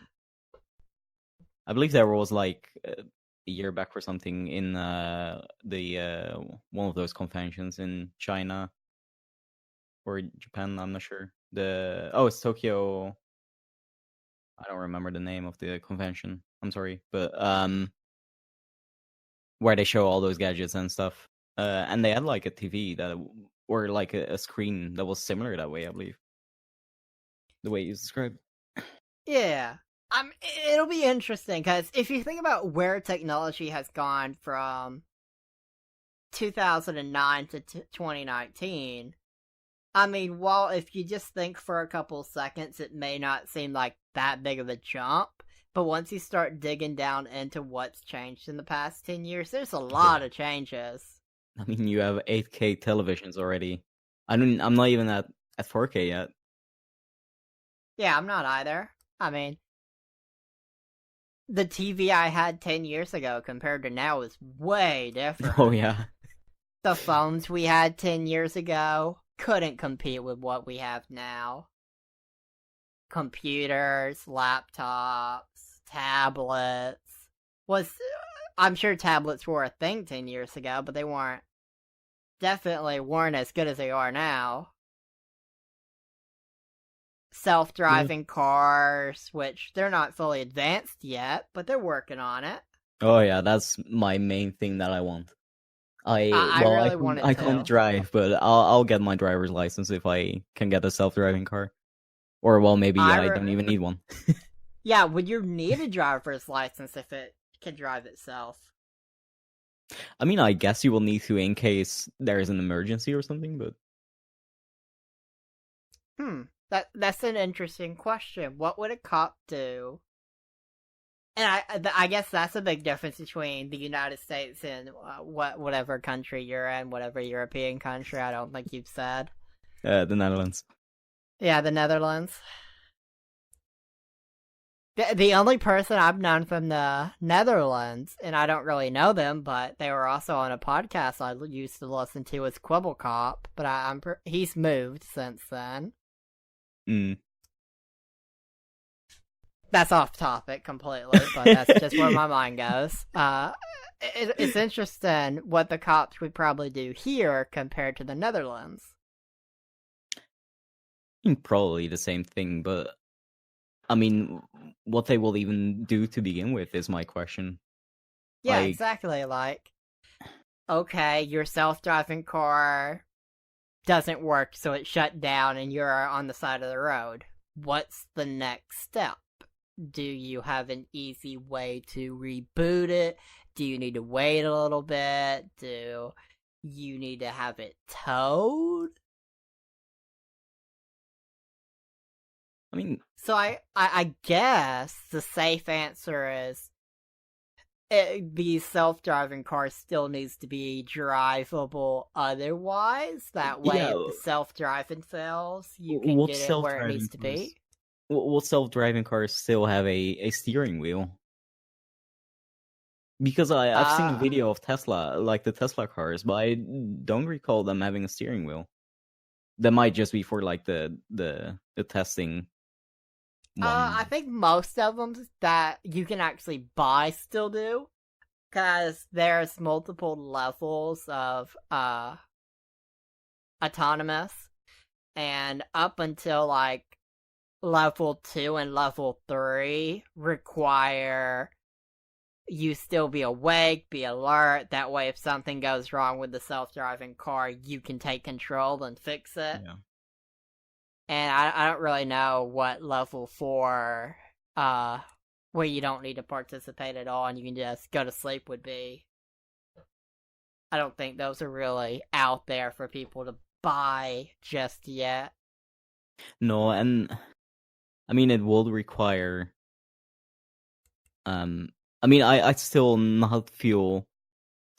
I believe there was like a year back or something in the one of those conventions in China or Japan. I'm not sure. It's Tokyo. I don't remember the name of the convention. I'm sorry, but where they show all those gadgets and stuff. And they had like a TV or like a screen that was similar that way, I believe. The way you described. yeah. It'll be interesting because if you think about where technology has gone from 2009 to 2019, I mean, while if you just think for a couple seconds, it may not seem like that big of a jump. But once you start digging down into what's changed in the past 10 years, there's a Yeah. lot of changes. I mean, you have 8K televisions already. I'm not even at 4K yet. Yeah, I'm not either. I mean, the TV I had 10 years ago compared to now is way Oh different. yeah. The phones we had 10 years ago couldn't compete with what we have now. Computers, laptops, tablets. Was I'm sure tablets were a thing 10 years ago, but they definitely weren't as good as they are now. Yeah. Self-driving cars, which they're not fully advanced yet, but they're working on it. Oh yeah, that's my main thing that I want. I Well, really wanted I can't to. drive, but I'll get my driver's license if I can get a self-driving car. Or well, maybe I I re- don't even need one. yeah, would you need a driver's license if it can drive itself? I mean, I guess you will need to in case there is an emergency or something, but Hmm, that's an interesting question. What would a cop do? And I guess that's a big difference between the United States and whatever country you're in, whatever European country. I don't think you've said. the Netherlands. Yeah, the Netherlands. The only person I've known from the Netherlands, and I don't really know them, but they were also on a podcast I used to listen to, was Quibblecop. But he's moved since then. Mm. That's off topic completely, but that's just where my mind goes. It's interesting what the cops would probably do here compared to the Netherlands. Probably the same thing, but I mean, what they will even do to begin with is my question. Yeah, Like, exactly. Like, okay, your self-driving car doesn't work, so it's shut down and you're on the side of the road. What's the next step? Do you have an easy way to reboot it? Do you need to wait a little bit? Do you need to have it towed? I mean, So I guess the safe answer is these self-driving cars still needs to be drivable otherwise. That way, yeah, if the self-driving fails, you can what get it where it self-driving needs to cars? be. What self-driving cars still have a steering wheel? Because I've seen a Uh, video of Tesla, like the Tesla cars, but I don't recall them having a steering wheel. That might just be for like the testing I one. think most of them that you can actually buy still do, because there's multiple levels of autonomous, and up until like level 2 and level 3 require you still be awake, be alert. That way, if something goes wrong with the self-driving car, you can take control and fix it. Yeah. And I don't really know what level 4, where you don't need to participate at all and you can just go to sleep would be. I don't think those are really out there for people to buy just yet. No, and I mean it will require I mean I still not feel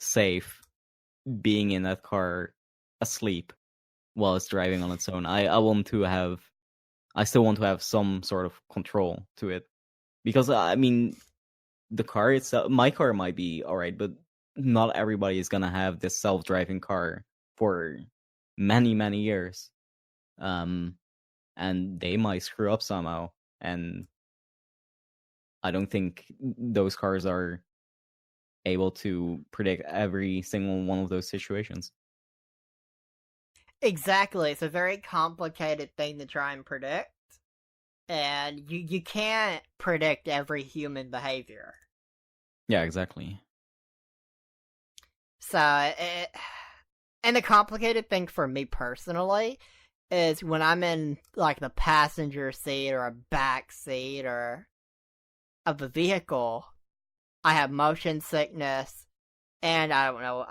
safe being in that car asleep while it's driving on its own. I still want to have some sort of control to it. Because I mean the car itself, my car might be alright, but not everybody is gonna have this self-driving car for many, many years. And they might screw up somehow. And I don't think those cars are able to predict every single one of those situations. Exactly. It's a very complicated thing to try and predict. And you can't predict every human behavior. Yeah, exactly. So, and the complicated thing for me personally is when I'm in, like, the passenger seat or a back seat or of a vehicle, I have motion sickness, and I don't know,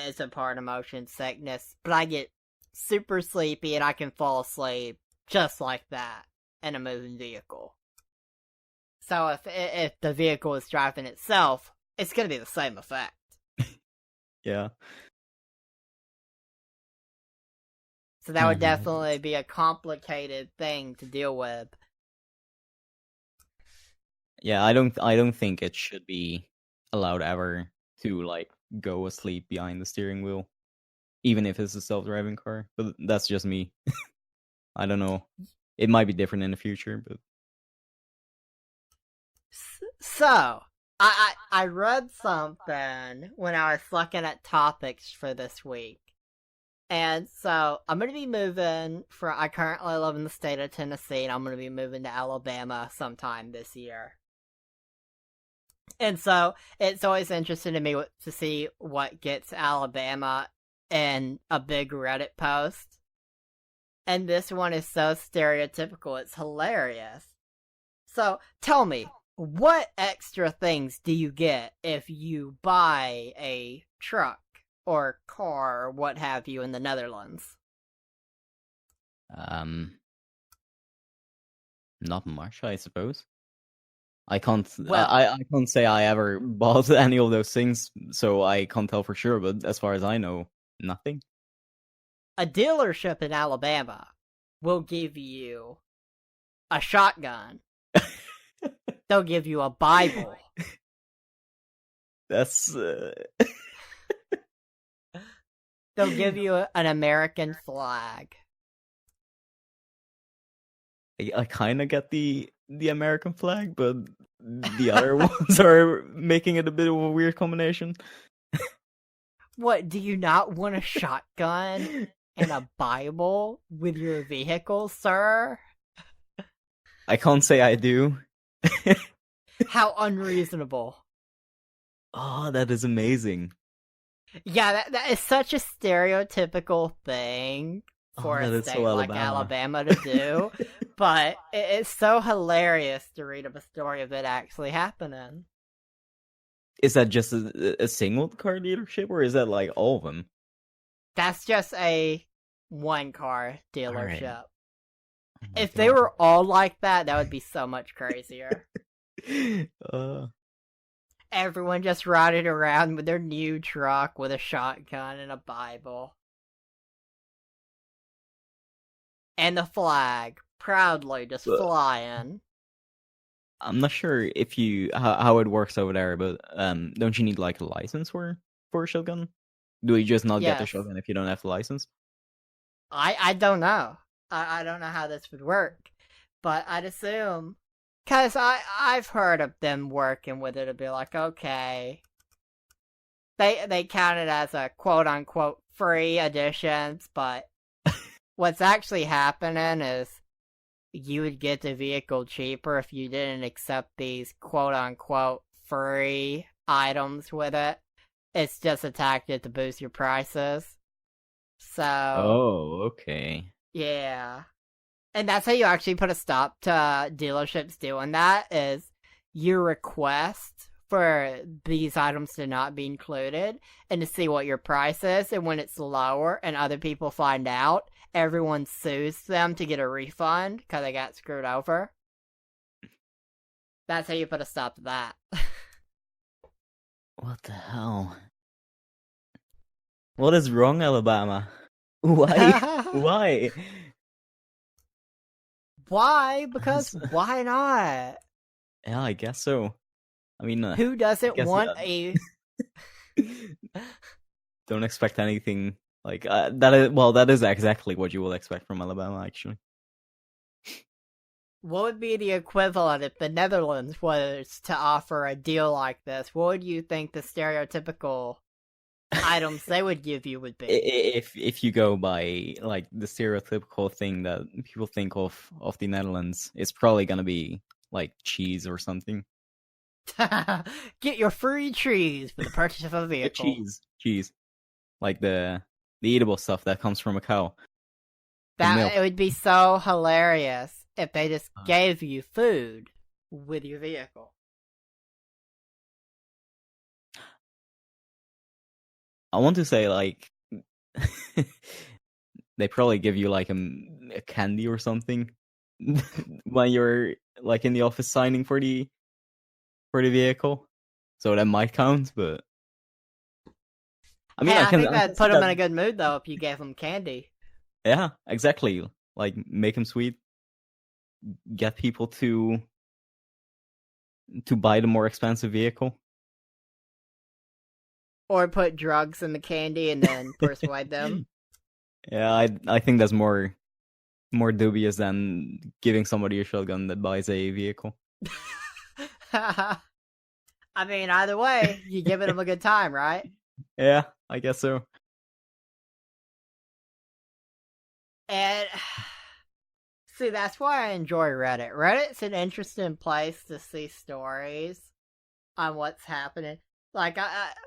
it's a part of motion sickness, but I get super sleepy and I can fall asleep just like that in a moving vehicle. So if the vehicle is driving itself, it's going to be the same effect. Yeah. So that would definitely be a complicated thing to deal with. Yeah, I don't think it should be allowed ever to like go asleep behind the steering wheel, even if it's a self-driving car. But that's just me. I don't know. It might be different in the future, but so I read something when I was looking at topics for this week. And so I'm going to be moving I currently live in the state of Tennessee, and I'm going to be moving to Alabama sometime this year. And so it's always interesting to me to see what gets Alabama in a big Reddit post. And this one is so stereotypical, it's hilarious. So tell me, what extra things do you get if you buy a truck or car or what have you in the Netherlands? not much, I suppose. I can't. I can't say I ever bought any of those things, so I can't tell for sure. But as far as I know, nothing. A dealership in Alabama will give you a shotgun. They'll give you a Bible. That's. They'll give you an American flag. I kind of get the American flag, but the other ones are making it a bit of a weird combination. What, do you not want a shotgun and a Bible with your vehicle, sir? I can't say I do. How unreasonable. Oh, that is amazing. Yeah, that is such a stereotypical thing for a state like Alabama to do, but it's so hilarious to read of a story of it actually happening. Is that just a single car dealership, or is that like all of them? That's just a one car dealership. Right. Oh if they were all like that, that would be so much crazier. Everyone just riding around with their new truck with a shotgun and a Bible. And the flag, proudly just flying. I'm not sure if how it works over there, but don't you need like a license for a shotgun? Do you just not get the shotgun if you don't have the license? I don't know. I don't know how this would work, but I'd assume, because I've heard of them working with it to be like, okay, they count it as a quote unquote free editions, but what's actually happening is you would get the vehicle cheaper if you didn't accept these quote unquote free items with it. It's just a tactic to boost your prices. So. Oh, okay. Yeah. And that's how you actually put a stop to dealerships doing that, is you request for these items to not be included and to see what your price is, and when it's lower and other people find out, everyone sues them to get a refund because they got screwed over. That's how you put a stop to that. What the hell? What is wrong, Alabama? Why? Why? Why? Because why not? Yeah, I guess so. I mean, who doesn't want a Don't expect anything like that. That is exactly what you will expect from Alabama, actually. What would be the equivalent if the Netherlands was to offer a deal like this? What would you think the stereotypical items they would give you would be? If you go by like the stereotypical thing that people think of the Netherlands, it's probably gonna be like cheese or something. Get your free trees for the purchase of a vehicle. Cheese, like the eatable stuff that comes from a cow and That milk. it would be so hilarious if they just gave you food with your vehicle. I want to say like they probably give you like a candy or something when you're like in the office signing for the vehicle, so that might count. But I mean, Hey, I think I that'd can see put them that. in a good mood though if you gave them candy. Yeah, exactly. Like make them sweet, get people to buy the more expensive vehicle. Or put drugs in the candy and then persuade them. Yeah, I think that's more dubious than giving somebody a shotgun that buys a vehicle. I mean, either way, you're giving them a good time, right? Yeah, I guess so. And see, that's why I enjoy Reddit. Reddit's an interesting place to see stories on what's happening. Like,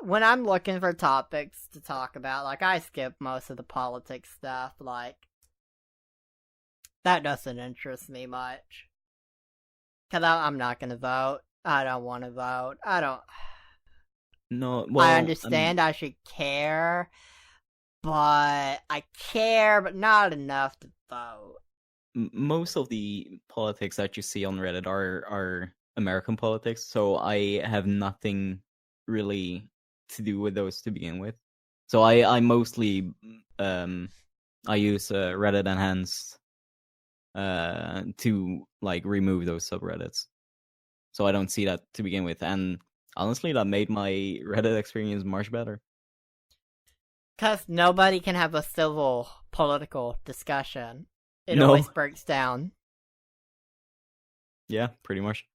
when I'm looking for topics to talk about, like, I skip most of the politics stuff. Like, that doesn't interest me much. Because I'm not going to vote. I don't want to vote. I don't. No, I well, understand I should care, but I care, but not enough to vote. most of the politics that you see on Reddit are American politics, so I have nothing really to do with those to begin with. So I mostly I use Reddit Enhanced to like remove those subreddits, so I don't see that to begin with. And honestly, that made my Reddit experience much better. Because nobody can have a civil political discussion. It No, always breaks down. yeah, pretty much.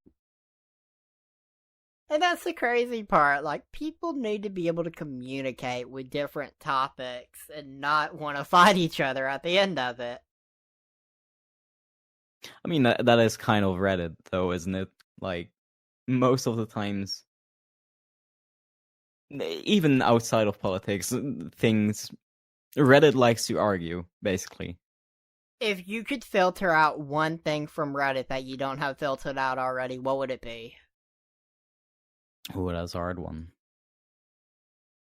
And that's the crazy part. Like, people need to be able to communicate with different topics and not want to fight each other at the end of it. I mean, that is kind of Reddit, though, isn't it? Like, most of the times, even outside of politics, things Reddit likes to argue, basically. If you could filter out one thing from Reddit that you don't have filtered out already, what would it be? Oh, that's a hard one.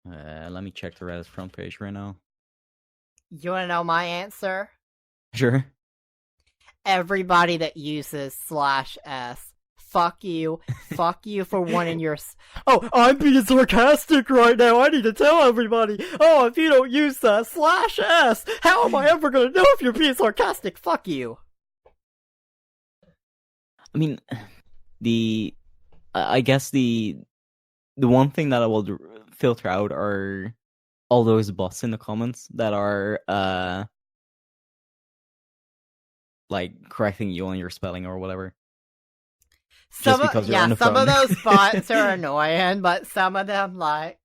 Let me check the Reddit front page right now. You want to know my answer? Sure. Everybody that uses /s. Fuck you. Fuck you for wanting your... Oh, I'm being sarcastic right now. I need to tell everybody. Oh, if you don't use that /s, how am I ever going to know if you're being sarcastic? Fuck you. I mean, I guess the one thing that I will filter out are all those bots in the comments that are like correcting you on your spelling or whatever. Just because you're on the some phone. of those bots are annoying, but some of them, like,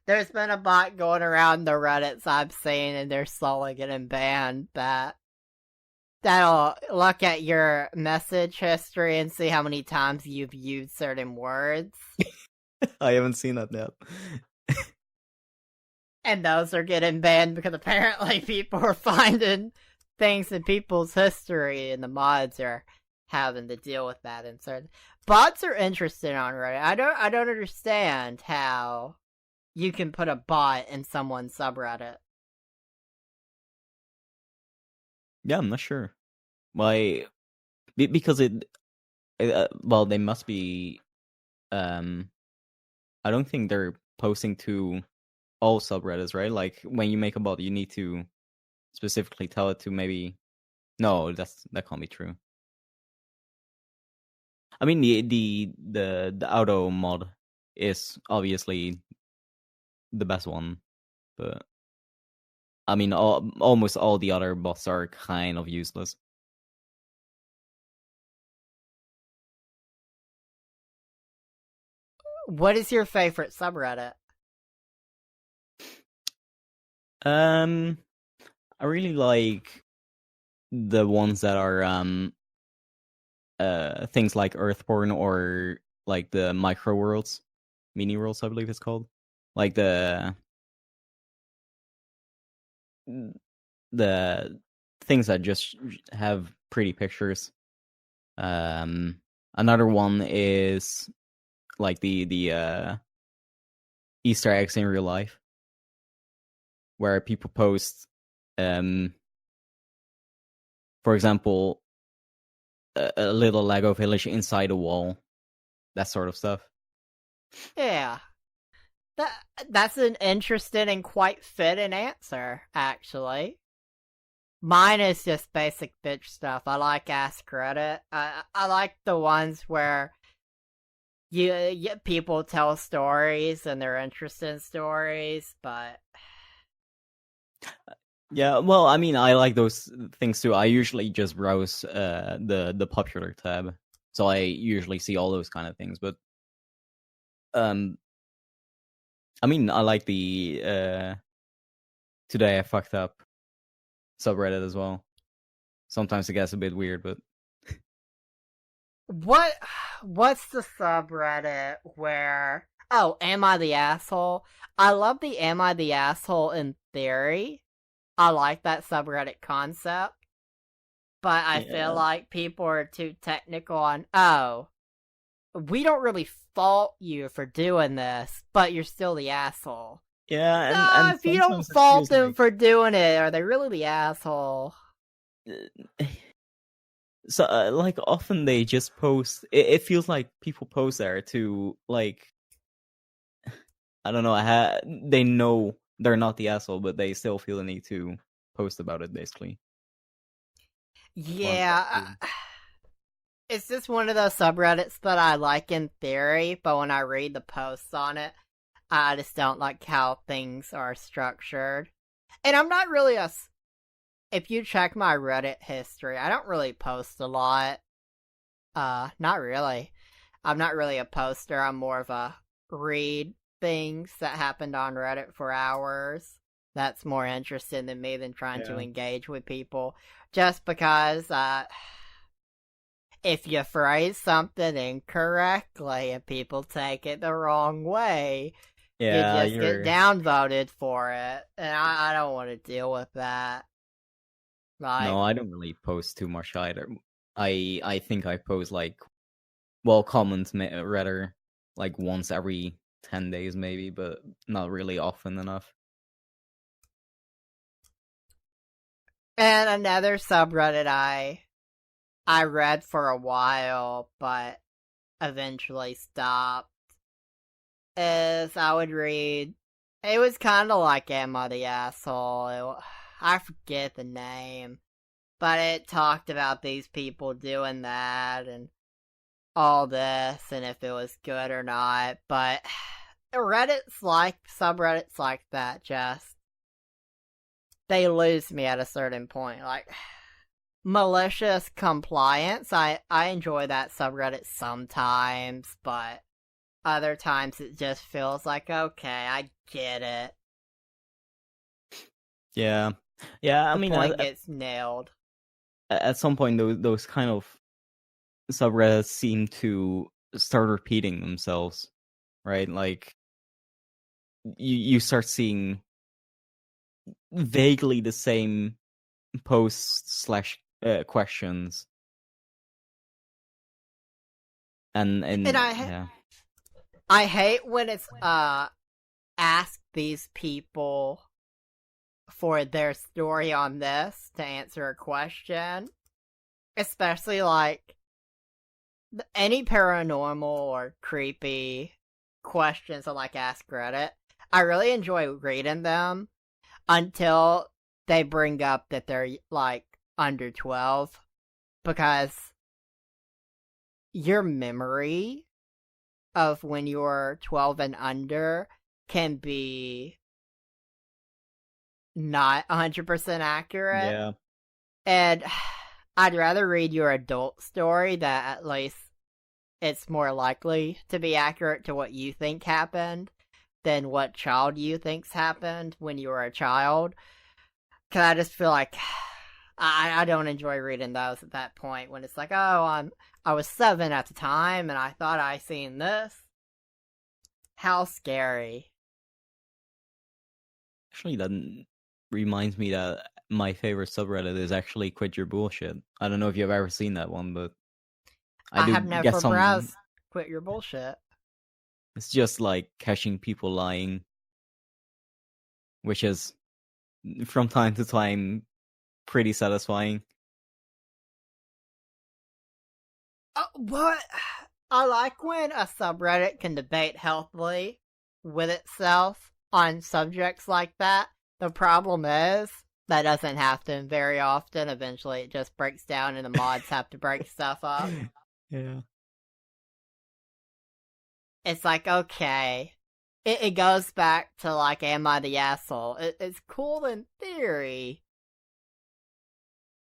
there's been a bot going around the Reddits I've seen, and they're slowly getting banned. That'll look at your message history and see how many times you've used certain words. I haven't seen that yet. And those are getting banned because apparently people are finding things in people's history, and the mods are having to deal with that. And certain bots are interesting on Reddit. I don't understand how you can put a bot in someone's subreddit. Yeah, I'm not sure. Why? Because well, they must be. I don't think they're posting to all subreddits, right? Like when you make a bot, you need to specifically tell it to maybe. No, that can't be true. I mean the auto mod is obviously the best one, but I mean, almost all the other bots are kind of useless. What is your favorite subreddit? I really like the ones that are things like Earthborn or like the micro worlds, mini worlds, I believe it's called, like the things that just have pretty pictures. Another one is like the Easter eggs in real life, where people post, for example, a little Lego village inside a wall, that sort of stuff. Yeah. That that's an interesting and quite fitting answer, actually. Mine is just basic bitch stuff. I like Ask Reddit. I like the ones where people tell stories and they're interesting stories, but Yeah, well, I mean, I like those things too. I usually just browse the popular tab, so I usually see all those kind of things. But um, I mean, I like the Today I Fucked Up subreddit as well. Sometimes it gets a bit weird, but what what's the subreddit where am I the asshole? I love the am I the asshole in theory. I like that subreddit concept, but I feel yeah, like people are too technical on we don't really fault you for doing this, but you're still the asshole. yeah, No, and if you don't sometimes it fault feels them like for doing it, are they really the asshole? so like often they just post. It feels like people post there to like I don't know. They know they're not the asshole, but they still feel the need to post about it, basically. Or Yeah, it's just one of those subreddits that I like in theory, but when I read the posts on it, I just don't like how things are structured. And I'm not really if you check my Reddit history, I don't really post a lot. Not really. I'm not really a poster. I'm more of a read things that happened on Reddit for hours. That's more interesting than me than trying to yeah, engage with people. Just because, if you phrase something incorrectly and people take it the wrong way, you yeah, just get you're downvoted for it. And I don't want to deal with that. Like, no, I don't really post too much either. I think I post like comments rather like once every 10 days maybe, but not really often enough. and another subreddit I read for a while, but eventually stopped, is I would read. It was kind of like Emma the Asshole. I forget the name, but it talked about these people doing that and all this and if it was good or not. But subreddits like that just they lose me at a certain point. Like malicious compliance, I enjoy that subreddit sometimes, but other times it just feels like okay, I get it. Yeah, yeah. I The mean, point gets nailed. at some point, those kind of subreddits seem to start repeating themselves, right? Like you start seeing vaguely the same posts slash questions, And and yeah, I hate when it's ask these people for their story on this to answer a question, especially like any paranormal or creepy questions on like Ask Reddit. I really enjoy reading them until they bring up that they're like under 12 because your memory of when you're 12 and under can be not 100% accurate. Yeah. And I'd rather read your adult story that at least it's more likely to be accurate to what you think happened than what child you thinks happened when you were a child. Because I just feel like I don't enjoy reading those at that point when it's like, oh, I was 7 at the time and I thought I seen this. How scary. Actually, that reminds me that my favorite subreddit is actually Quit Your Bullshit. I don't know if you've ever seen that one, but I do have get never some. browsed Quit Your Bullshit. It's just like catching people lying, which is from time to time pretty satisfying. What? I like when a subreddit can debate healthily with itself on subjects like that. The problem is that doesn't happen very often. Eventually, it just breaks down, and the mods have to break stuff up. Yeah. It's like, okay, it goes back to like, am I the asshole? It's cool in theory.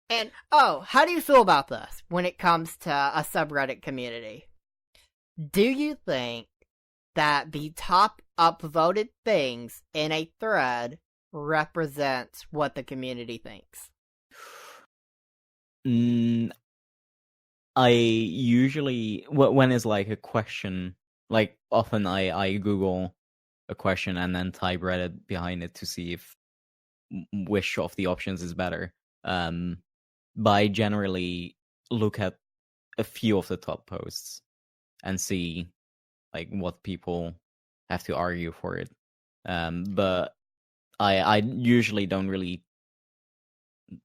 And how do you feel about this when it comes to a subreddit community? Do you think that the top upvoted things in a thread represents what the community thinks? I usually, when it's like a question, like often I Google a question and then type Reddit behind it to see if which of the options is better. But I generally look at a few of the top posts and see like what people have to argue for it. But I usually don't really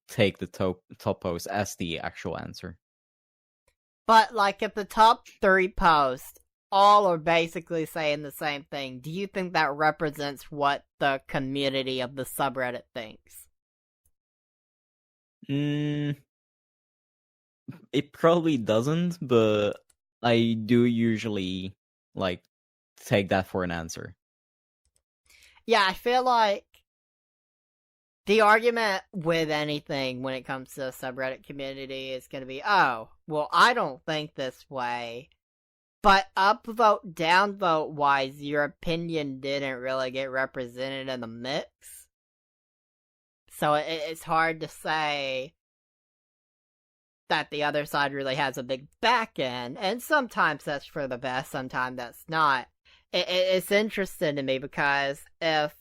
take the top post as the actual answer. But like if the top 3 posts all are basically saying the same thing, do you think that represents what the community of the subreddit thinks? It probably doesn't, but I do usually like take that for an answer. Yeah, I feel like the argument with anything when it comes to the subreddit community is going to be, oh, well, I don't think this way. But upvote, downvote wise, your opinion didn't really get represented in the mix. So it's hard to say that the other side really has a big back end. And sometimes that's for the best, sometimes that's not. It's interesting to me because if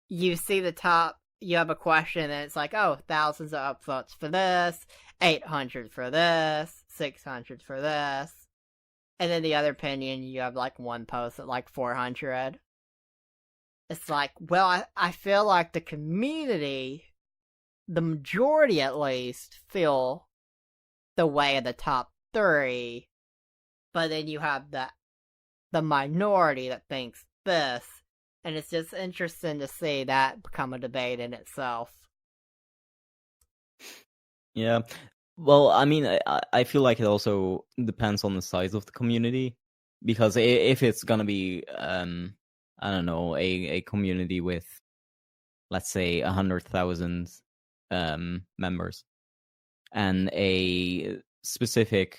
you see the top, you have a question and it's like, oh, thousands of upvotes for this, 800 for this, 600 for this. And then the other opinion, you have like one post at like 400. It's like, well, I feel like the community, the majority at least, feel the way of the top 3. But then you have the minority that thinks this. And it's just interesting to see that become a debate in itself. Yeah. Well, I mean, I feel like it also depends on the size of the community, because if it's gonna be, I don't know, a community with, let's say, 100,000 members, and a specific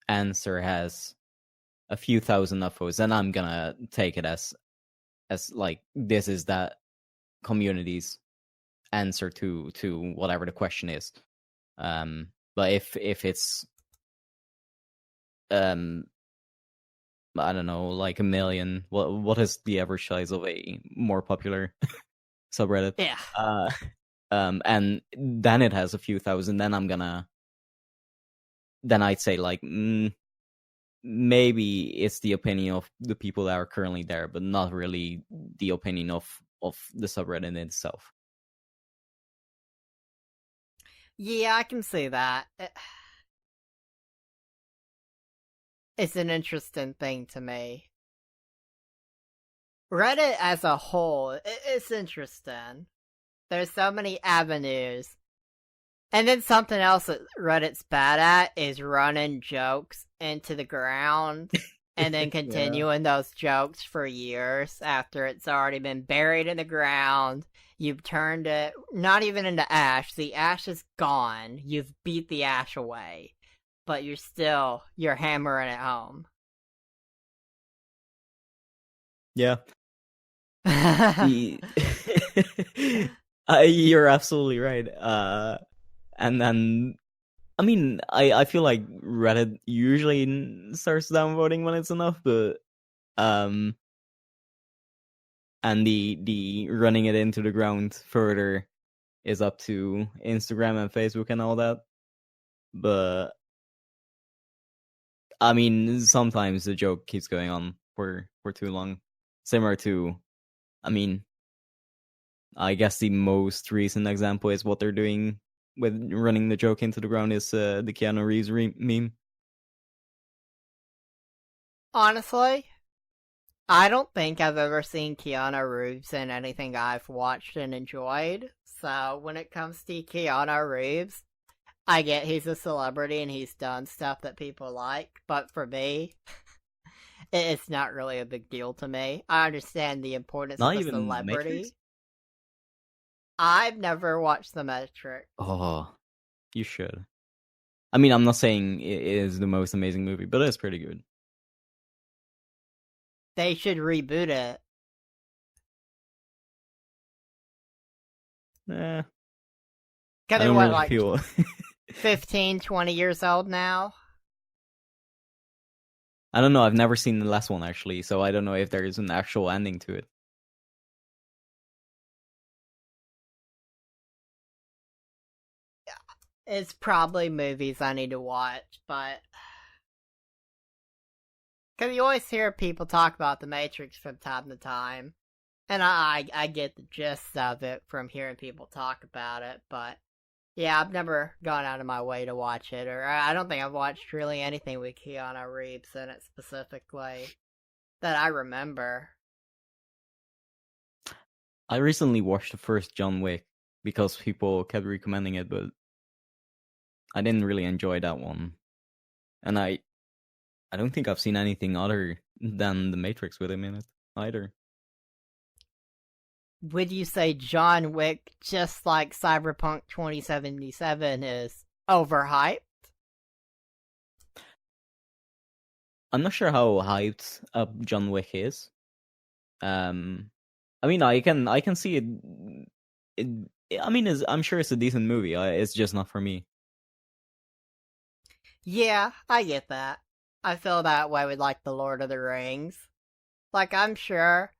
answer has a few thousand upvotes, then I'm gonna take it as like this is that community's answer to whatever the question is. But if it's I don't know, like 1 million, what is the average size of a more popular subreddit? Yeah. And then it has a few thousand, then I'd say like maybe it's the opinion of the people that are currently there, but not really the opinion of the subreddit itself. Yeah, I can see that. It's an interesting thing to me. Reddit as a whole, it's interesting. There's so many avenues. And then something else that Reddit's bad at is running jokes into the ground and then Yeah. continuing those jokes for years after it's already been buried in the ground. You've turned it not even into ash. The ash is gone. You've beat the ash away, but you're hammering it home. Yeah. The you're absolutely right. And then I mean, I feel like Reddit usually starts downvoting when it's enough, but um, and the running it into the ground further is up to Instagram and Facebook and all that. But I mean, sometimes the joke keeps going on for too long. Similar to, I mean, I guess the most recent example is what they're doing with running the joke into the ground is the Keanu Reeves meme. Honestly, I don't think I've ever seen Keanu Reeves in anything I've watched and enjoyed. So when it comes to Keanu Reeves, I get he's a celebrity and he's done stuff that people like, but for me, it's not really a big deal to me. I understand the importance Not of a even The Matrix. celebrity. I've never watched The Matrix. Oh, you should. I mean, I'm not saying it is the most amazing movie, but it's pretty good. They should reboot it. Eh, Because I they're don't what, really like feel. 15, 20 years old now? I don't know. I've never seen the last one actually, so I don't know if there is an actual ending to it. It's probably movies I need to watch, but because you always hear people talk about The Matrix from time to time, and I get the gist of it from hearing people talk about it, but yeah, I've never gone out of my way to watch it, or I don't think I've watched really anything with Keanu Reeves in it specifically that I remember. I recently watched the first John Wick because people kept recommending it, but I didn't really enjoy that one. And I don't think I've seen anything other than The Matrix with him in it either. Would you say John Wick, just like Cyberpunk 2077, is overhyped? I'm not sure how hyped up John Wick is. I mean, I can see it. It I mean, I'm sure it's a decent movie. It's just not for me. Yeah, I get that. I feel that way with like the Lord of the Rings. Like I'm sure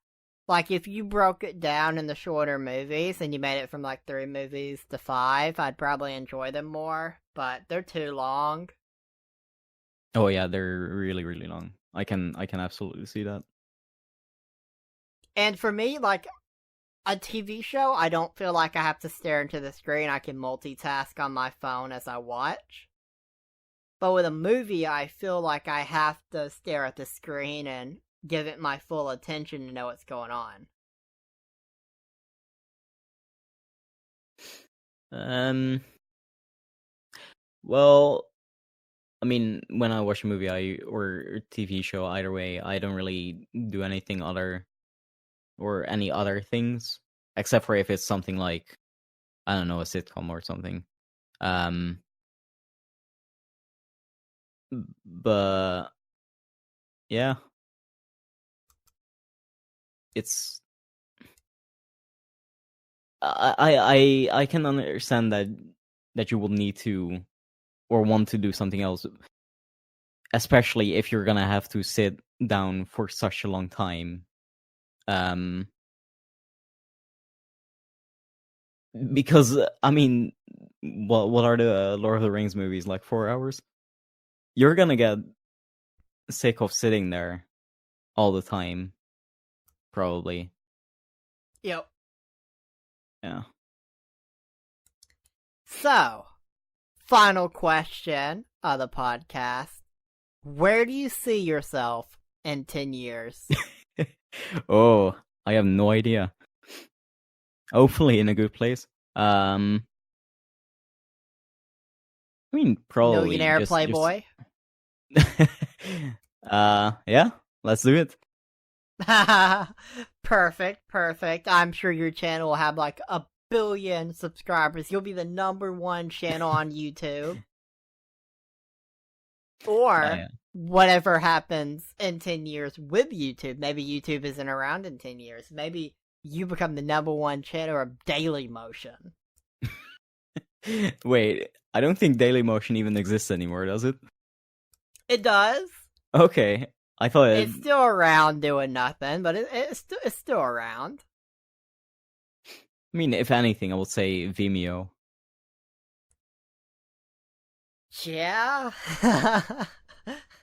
like if you broke it down in the shorter movies and you made it from like 3 movies to 5, I'd probably enjoy them more, but they're too long. Oh yeah, they're really really long. I can absolutely see that. And for me, like a TV show, I don't feel like I have to stare into the screen. I can multitask on my phone as I watch. But with a movie, I feel like I have to stare at the screen and give it my full attention to know what's going on. Um. Well, I mean, when I watch a movie, or TV show, either way, I don't really do anything other or any other things except for if it's something like, I don't know, a sitcom or something. Um, but yeah, it's I can understand that you will need to or want to do something else, especially if you're gonna have to sit down for such a long time. Um, because I mean, what are the Lord of the Rings movies like? 4 hours? You're gonna get sick of sitting there all the time, probably. Yep. Yeah. So, final question of the podcast. Where do you see yourself in 10 years? Oh, I have no idea. Hopefully in a good place. I mean, probably Millionaire just playboy? Yeah, let's do it. Perfect. I'm sure your channel will have like 1 billion subscribers. You'll be the #1 channel on YouTube. Or Yeah. whatever happens in 10 years with YouTube. Maybe YouTube isn't around in 10 years. Maybe you become the #1 channel of Daily Motion. Wait, I don't think Dailymotion even exists anymore, does it? It does. Okay, I thought It's still around doing nothing, but it's still around. I mean, if anything, I would say Vimeo. Yeah.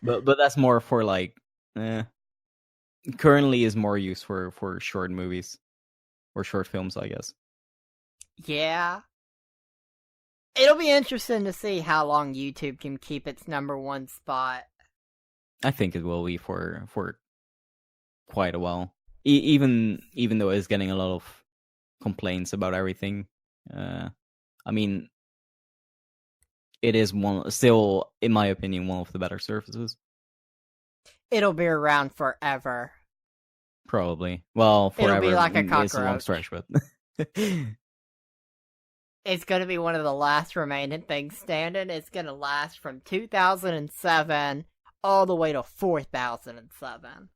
But that's more for like, currently is more used for short movies or short films, I guess. Yeah. It'll be interesting to see how long YouTube can keep its #1 spot. I think it will be for quite a while. Even though it's getting a lot of complaints about everything. I mean, it is still, in my opinion, one of the better services. It'll be around forever. Probably. Well, forever. It'll be like a cockroach. It's a long stretch, but it's going to be one of the last remaining things standing. It's going to last from 2007 all the way to 4007.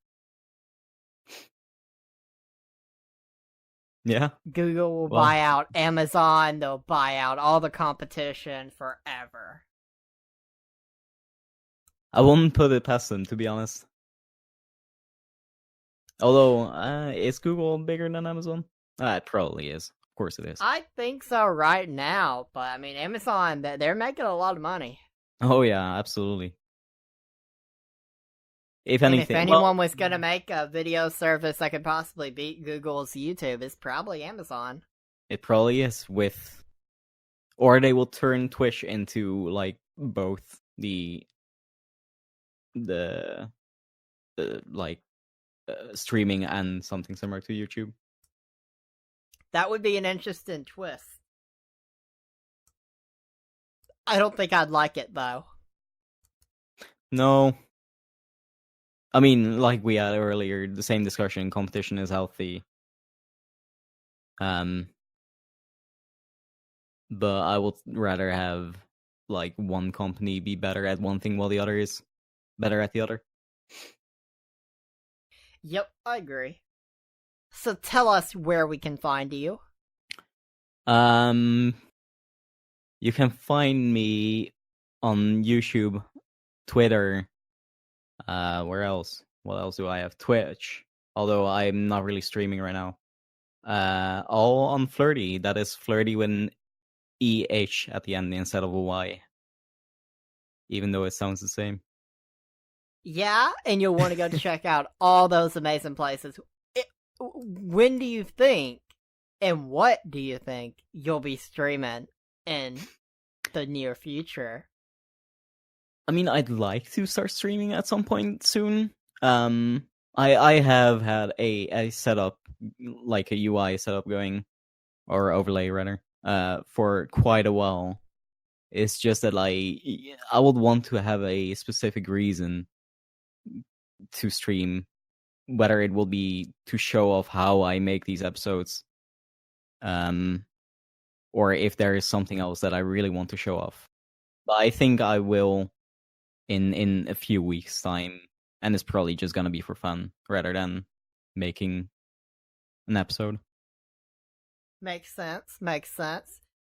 Yeah. Google will buy out Amazon. They'll buy out all the competition forever. I wouldn't put it past them, to be honest. Although, is Google bigger than Amazon? It probably is. Of course it is. I think so right now, but I mean, Amazon, they're making a lot of money. Oh yeah, absolutely. If And anything, if anyone was going to make a video service that could possibly beat Google's YouTube, it's probably Amazon. It probably is or they will turn Twitch into like both the streaming and something similar to YouTube. That would be an interesting twist. I don't think I'd like it, though. No. I mean, like we had earlier, the same discussion, competition is healthy. But I would rather have like one company be better at one thing while the other is better at the other. Yep, I agree. So tell us where we can find you. You can find me on YouTube, Twitter. Where else? What else do I have? Twitch. Although I'm not really streaming right now. All on Flurdeh. That is Flurdeh with an EH at the end instead of a Y. Even though it sounds the same. Yeah, and you'll want to go check out all those amazing places. When do you think, and what do you think you'll be streaming in the near future? I mean, I'd like to start streaming at some point soon. I have had a setup, like a UI setup going, or overlay rather, for quite a while. It's just that I would want to have a specific reason to stream, whether it will be to show off how I make these episodes, or if there is something else that I really want to show off. But I think I will in a few weeks' time, and it's probably just gonna be for fun rather than making an episode. Makes sense.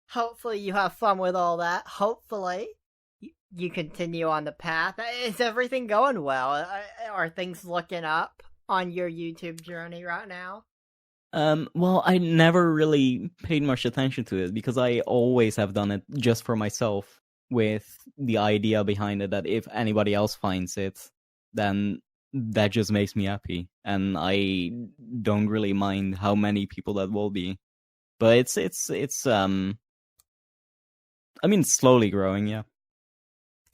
Hopefully you have fun with all that. Hopefully you continue on the path. Is everything going well? Are things looking up on your YouTube journey right now? Well, I never really paid much attention to it because I always have done it just for myself, with the idea behind it that if anybody else finds it, then that just makes me happy, and I don't really mind how many people that will be. But it's I mean, slowly growing, yeah.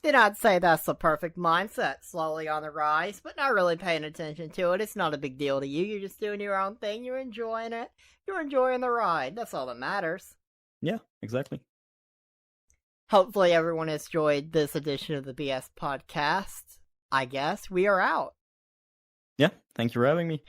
Then I'd say that's the perfect mindset, slowly on the rise, but not really paying attention to it. It's not a big deal to you. You're just doing your own thing. You're enjoying it. You're enjoying the ride. That's all that matters. Yeah, exactly. Hopefully everyone has enjoyed this edition of the BS Podcast. I guess we are out. Yeah, thank you for having me.